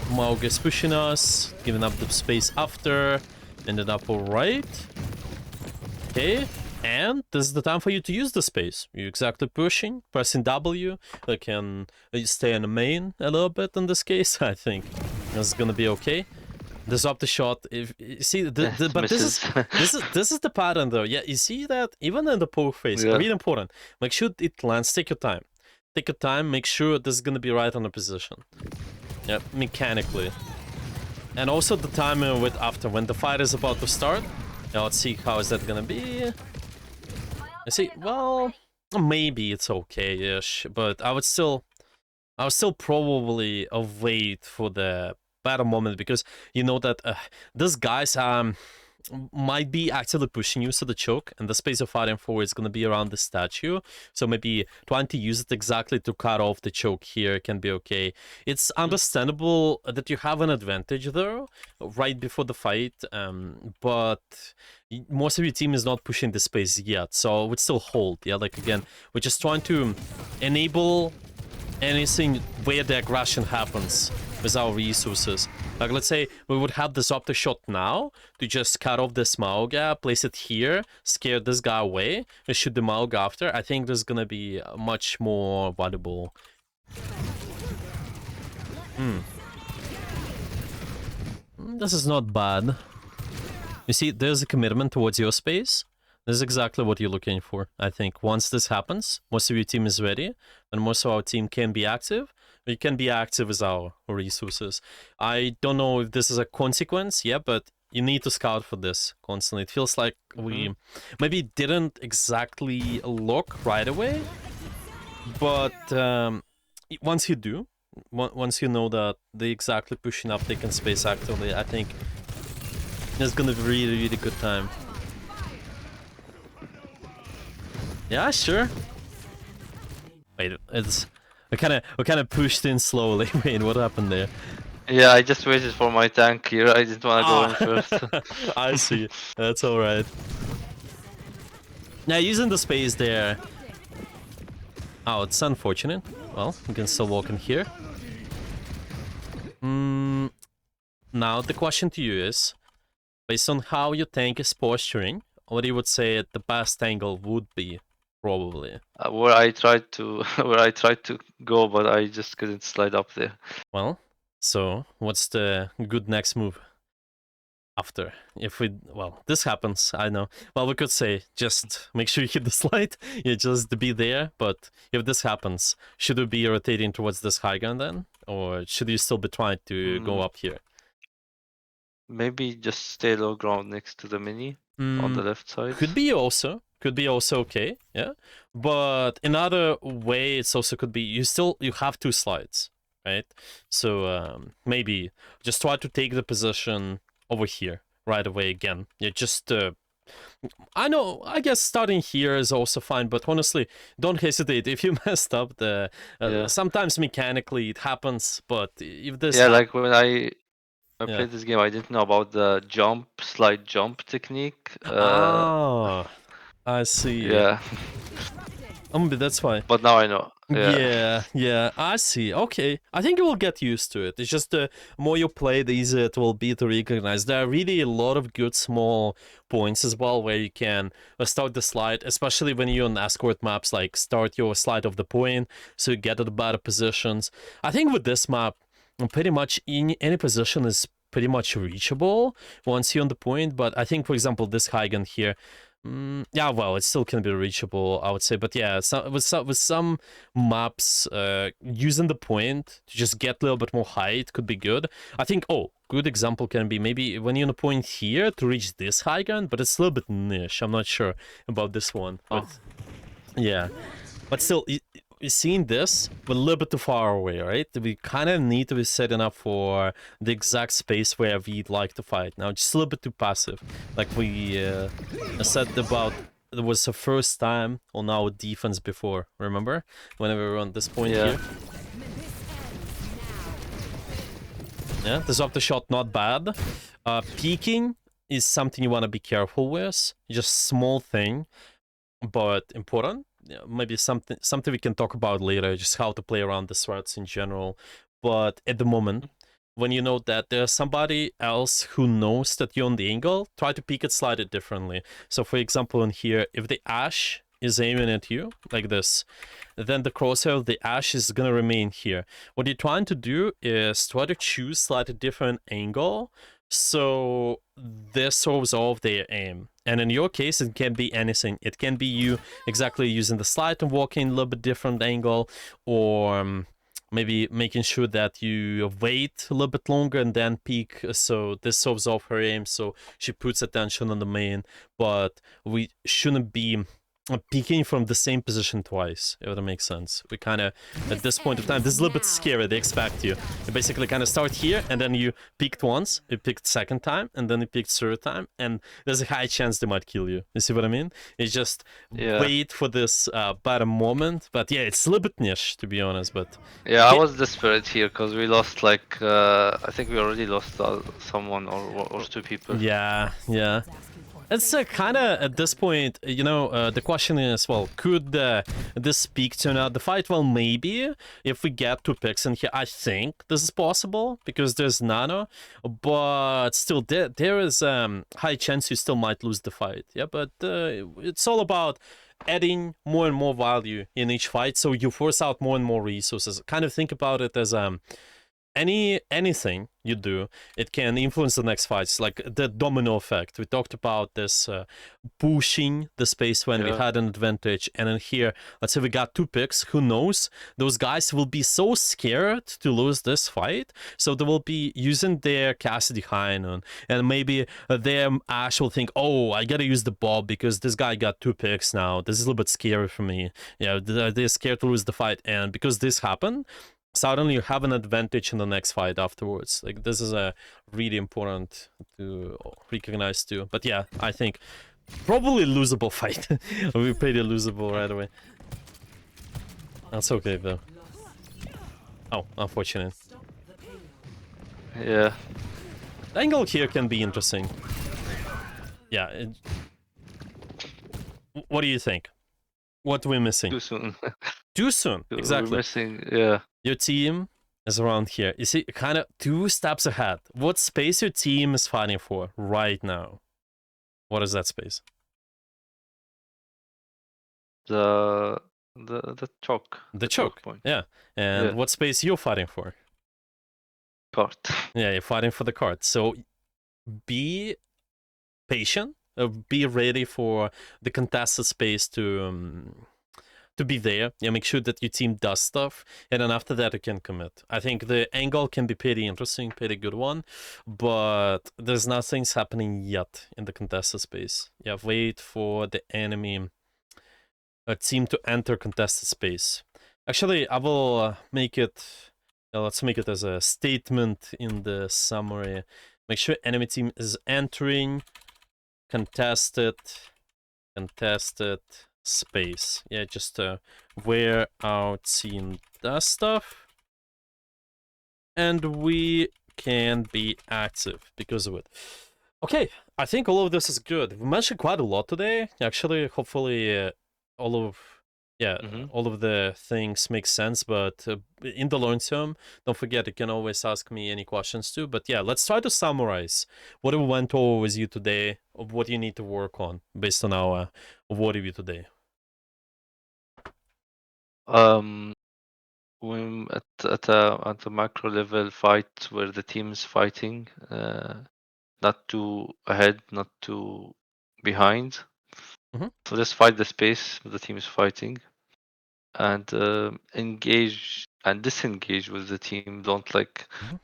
Maug is pushing us, giving up the space after, ended up alright. Okay, and this is the time for you to use the space. You're exactly pushing, pressing W. I can stay in the main a little bit in this case. I think this is gonna be okay. This up the shot. If you see, but this is the pattern though. Yeah, you see that even in the poke phase, really important. Make sure it lands. Take your time. Take your time. Make sure this is gonna be right on the position. Yeah, mechanically, and also the timing with after when the fight is about to start. Now let's see how is that gonna be. You see, well, maybe it's okay-ish, but I would still probably wait for the better moment because you know that these guys might be actively pushing you, so the choke and the space you're fighting for is going to be around the statue, so maybe trying to use it exactly to cut off the choke here can be okay. It's understandable that you have an advantage though right before the fight, but most of your team is not pushing the space yet, so it would still hold. Yeah, like again, we're just trying to enable anything where the aggression happens with our resources. Like let's say we would have this optic shot now to just cut off this Maug, place it here, scare this guy away, and shoot the Maug after. I think this is gonna be much more valuable. This is not bad. You see, there's a commitment towards your space. This is exactly what you're looking for. I think once this happens, most of your team is ready, and most of our team can be active. We can be active with our resources. I don't know if this is a consequence, yeah, but you need to scout for this constantly. It feels like we maybe didn't exactly look right away, but once you do, once you know that they exactly pushing up, taking space actively, I think It's gonna be really, really good time. Yeah, sure. Wait, it's we kind of pushed in slowly. Wait, what happened there? Yeah, I just waited for my tank here. I didn't want to go in Ah, first. I see. That's all right. Now using the space there. Oh, it's unfortunate. Well, we can still walk in here. Now the question to you is, based on how your tank is posturing, what you would say the best angle would be, probably. Where I tried to where I tried to go, but I just couldn't slide up there. Well, so what's the good next move? After, if we, well, this happens, I know. Well, we could say just make sure you hit the slide, yeah, just to be there. But if this happens, should we be rotating towards this high ground then, or should you still be trying to go up here? Maybe just stay low ground next to the mini on the left side. Could be also okay, yeah. But another way, it's also could be you have two slides, right? So maybe just try to take the position over here right away again. Yeah, just I know, I guess starting here is also fine, but honestly, don't hesitate if you messed up. Yeah. Sometimes mechanically it happens, but if this Yeah, like when I yeah. played this game, I didn't know about the slide jump technique. Ah, I see. Yeah, But that's why. but now I know. Yeah. Yeah, I see. Okay, I think you will get used to it. It's just the more you play, the easier it will be to recognize. There are really a lot of good small points as well where you can start the slide, especially when you're on escort maps, like start your slide of the point so you get at the better positions. I think with this map, pretty much in any position is pretty much reachable once you're on the point, but I think, for example, this high gun here, yeah, well, it still can be reachable, I would say. But yeah, with some maps, using the point to just get a little bit more height could be good. I think, good example can be maybe when you're on a point here to reach this high ground, but it's a little bit niche. I'm not sure about this one. But yeah, but still, seeing this, but a little bit too far away, right? We kind of need to be setting up for the exact space where we'd like to fight. Now, just a little bit too passive. Like we said about, it was the first time on our defense before, remember? Whenever we were on this point here. Yeah, this off the shot, not bad. Peeking is something you want to be careful with. Just small thing, but important. Yeah, maybe something we can talk about later, just how to play around the threats in general. But at the moment, when you know that there's somebody else who knows that you're on the angle, try to peek it slightly differently. So for example, in here, if the Ash is aiming at you like this, then the crosshair of the Ash is gonna remain here. What you're trying to do is try to choose slightly different angle so this throws off their aim. And in your case, it can be anything. It can be you exactly using the slide and walking a little bit different angle, or maybe making sure that you wait a little bit longer and then peek, so this throws off her aim, so she puts attention on the main. But we shouldn't be peeking from the same position twice, if that makes sense. We kind of, at this point of time, this is a little bit scary. They expect you. You basically kind of start here, and then you peeked once, you peeked second time, and then you peeked third time, and there's a high chance they might kill you. You see what I mean? It's just wait for this better moment. But yeah, it's a little bit niche, to be honest. But yeah, I was desperate here because we lost like I think we already lost someone or two people. Yeah. It's kind of, at this point, you know, the question is, well, could this peak turn out the fight? Well, maybe. If we get 2 picks in here, I think this is possible, because there's Nano. But still, there is high chance you still might lose the fight. Yeah, but it's all about adding more and more value in each fight, so you force out more and more resources. Kind of think about it as anything you do, it can influence the next fights, like the domino effect. We talked about this pushing the space when we had an advantage, and in here, let's say we got 2 picks, who knows, those guys will be so scared to lose this fight, so they will be using their Cassidy Hainan, and maybe their Ash will think, oh, I gotta use the Bob because this guy got 2 picks now, this is a little bit scary for me. Yeah, they're scared to lose the fight, and because this happened, suddenly you have an advantage in the next fight afterwards. Like, this is a really important to recognize too. But yeah, I think probably losable fight. We pretty losable right away. That's okay though. Oh, unfortunate. Yeah. The angle here can be interesting. Yeah. What do you think? What we're missing? Too soon. Too soon. We're Exactly. missing. Yeah. Your team is around here. You see, kind of 2 steps ahead. What space your team is fighting for right now? What is that space? The choke. The The choke choke. point. Yeah. And Yeah. what space you're fighting for? Cart. Yeah, you're fighting for the card. So be patient. Be ready for the contested space to be there. Yeah, make sure that your team does stuff, and then after that you can commit. I think the angle can be pretty interesting, pretty good one, but there's nothing's happening yet in the contested space. Yeah, wait for the enemy team to enter contested space. Actually, I will make it. Let's make it as a statement in the summary. Make sure enemy team is entering contested space. Yeah, just where our team does stuff, and we can be active because of it. Okay, I think all of this is good. We mentioned quite a lot today. Actually, hopefully, all of Mm-hmm. all of the things make sense. But in the long term, don't forget you can always ask me any questions too. But yeah, let's try to summarize what we went over with you today, of what you need to work on based on our overview today. When at a macro level fight where the team is fighting, not too ahead, not too behind. Mhm. So just fight the space the team is fighting, and engage and disengage with the team. Don't Mhm.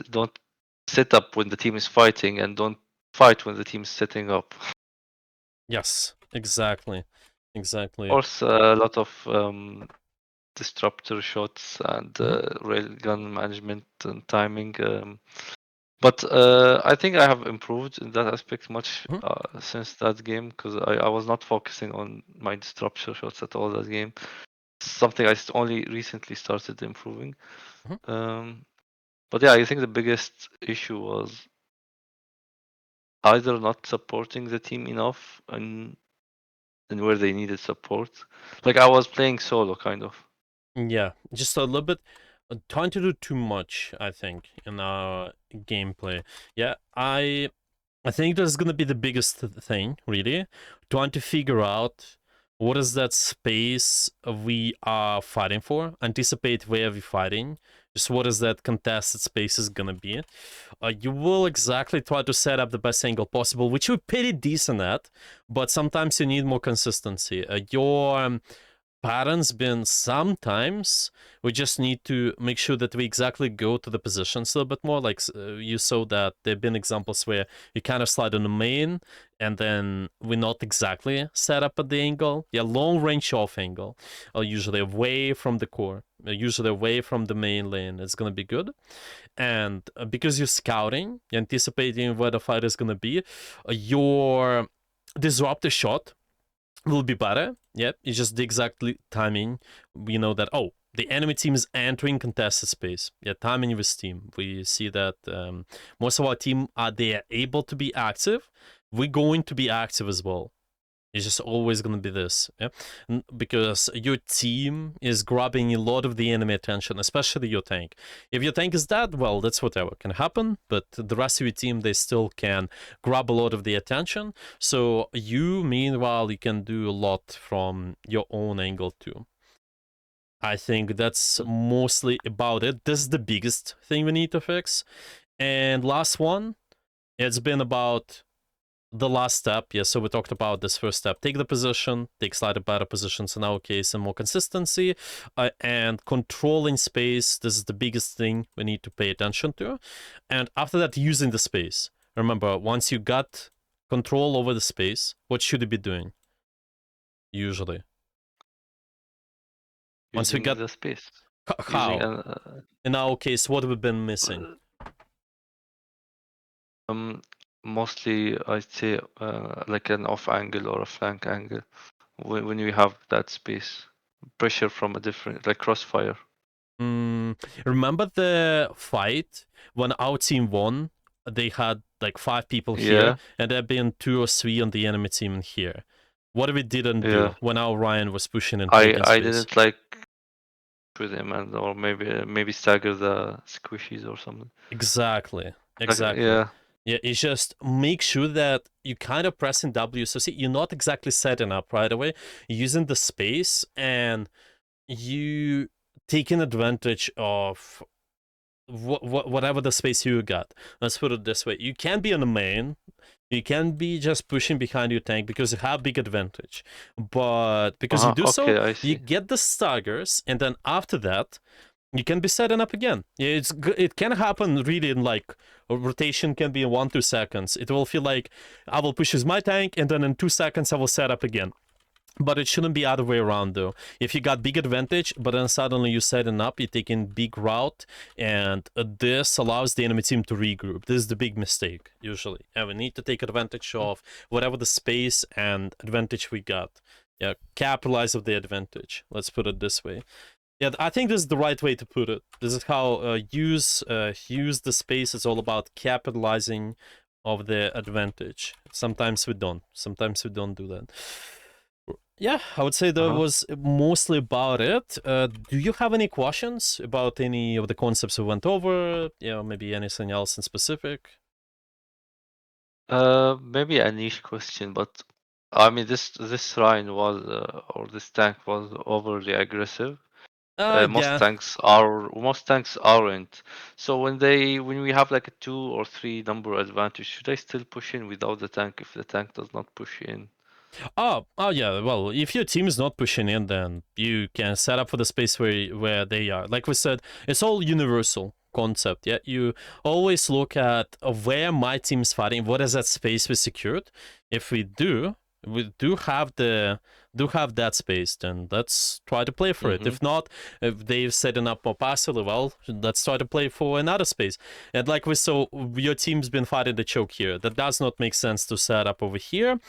don't sit up when the team is fighting, and don't fight when the team is setting up. Yes, exactly. Also, a lot of disruptor shots and Mhm. railgun management and timing. But I think I have improved in that aspect much Mhm. since that game, because I was not focusing on my disruptor shots at all that game. Something only recently started improving. Mhm. But yeah, I think the biggest issue was either not supporting the team enough and where they needed support. Like I was playing solo, kind of. Yeah, just a little bit. Trying to do too much, I think, in our gameplay. Yeah, I think that's gonna be the biggest thing, really. Trying to figure out what is that space we are fighting for, anticipate where we're fighting, just what is that contested space is gonna be. You will exactly try to set up the best angle possible, which you're pretty decent at, but sometimes you need more consistency. Your patterns been sometimes we just need to make sure that we exactly go to the positions a little bit more. Like you saw that there have been examples where you kind of slide on the main and then we're not exactly set up at the angle. Yeah, long range off angle, usually away from the core, usually away from the main lane. It's gonna be good. And because you're scouting, you're anticipating where the fight is gonna be, your disruptor shot will be better. Yep, it's just the exact timing. We know that, oh, the enemy team is entering contested space. Yeah, timing with team. We see that most of our team are they able to be active. We're going to be active as well. It's just always going to be this, yeah? Because your team is grabbing a lot of the enemy attention, especially your tank. If your tank is dead, well, that's whatever can happen, but the rest of your team, they still can grab a lot of the attention. So you, meanwhile, you can do a lot from your own angle too. I think that's mostly about it. This is the biggest thing we need to fix. And last one, it's been about the last step. Yeah, so we talked about this first step. Take the position, take slightly better positions in our case, and more consistency, and controlling space. This is the biggest thing we need to pay attention to. And after that, using the space. Remember, once you got control over the space, what should you be doing? Usually. Once we Using got the space. using How? In our case, what we've been missing? um mostly I'd say like an off angle or a flank angle when you have that space pressure from a different like crossfire. Remember the fight when our team won? They had like 5 people here, Yeah, and there had been 2 or 3 on the enemy team here. What we didn't yeah. do when our Ryan was pushing and I taking I space? didn't like with him and or maybe stagger the squishies or something. Exactly. Like Exactly. yeah. Yeah, it's just make sure that you kind of press in W. So see, you're not exactly setting up right away. You're using the space and you taking advantage of whatever the space you got. Let's put it this way: you can be on the main, you can be just pushing behind your tank because you have big advantage, but because you Uh-huh. do so, Okay, I you see. get the staggers, and then after that, you can be setting up again. Yeah, it can happen really in like a rotation can be in 1-2 seconds. It will feel like I will push as my tank, and then in 2 seconds I will set up again. But it shouldn't be other way around though. If you got big advantage, but then suddenly you setting up, you're taking big route, and this allows the enemy team to regroup. This is the big mistake usually, and we need to take advantage Mm. of whatever the space and advantage we got. Yeah, capitalize of the advantage. Let's put it this way. Yeah, I think this is the right way to put it. This is how use the space. It's all about capitalizing of the advantage. Sometimes we don't. Sometimes we don't do that. Yeah, I would say that Uh-huh. was mostly about it. Do you have any questions about any of the concepts we went over? Yeah, maybe anything else in specific? Maybe a niche question, but I mean this Rhine was or this tank was overly aggressive. Yeah. Most tanks aren't. So when we have like a 2 or 3 number advantage, should I still push in without the tank if the tank does not push in? Oh yeah. Well, if your team is not pushing in, then you can set up for the space where they are. Like we said, it's all universal concept. Yeah, you always look at where my team is fighting. What is that space we secured? If we do have that space, then let's try to play for it. Mm-hmm. If not, if they're setting up more passively, well, let's try to play for another space. And like we saw, your team's been fighting the choke here. That does not make sense to set up over here.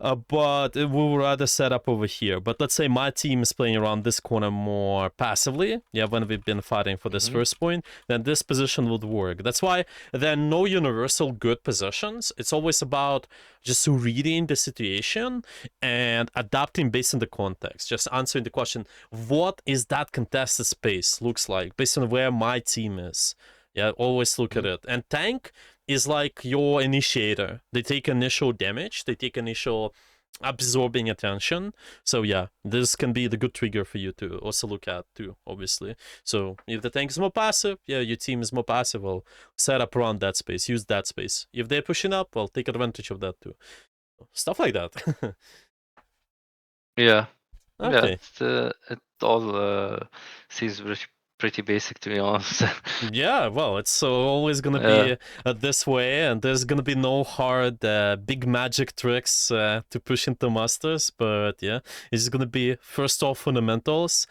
But we would rather set up over here. But let's say my team is playing around this corner more passively. Yeah, when we've been fighting for this Mm-hmm. first point, then this position would work. That's why there are no universal good positions. It's always about just reading the situation and adapting based on the context. Just answering the question, what is that contested space looks like based on where my team is. Yeah, always look at Mm-hmm. it. And tank is like your initiator. They take initial damage, they take initial absorbing attention. So yeah, this can be the good trigger for you to also look at too, obviously. So if the tank is more passive, yeah, your team is more passive, well, set up around that space, use that space. If they're pushing up, well, take advantage of that too. Stuff like that. Yeah. Yeah, Okay. it all seems pretty basic to be honest. Yeah, well, it's always gonna Yeah. be this way, and there's gonna be no hard big magic tricks to push into masters. But yeah, it's gonna be first off fundamentals,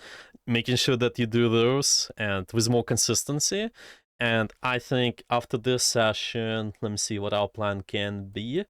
making sure that you do those and with more consistency. And I think after this session, let me see what our plan can be.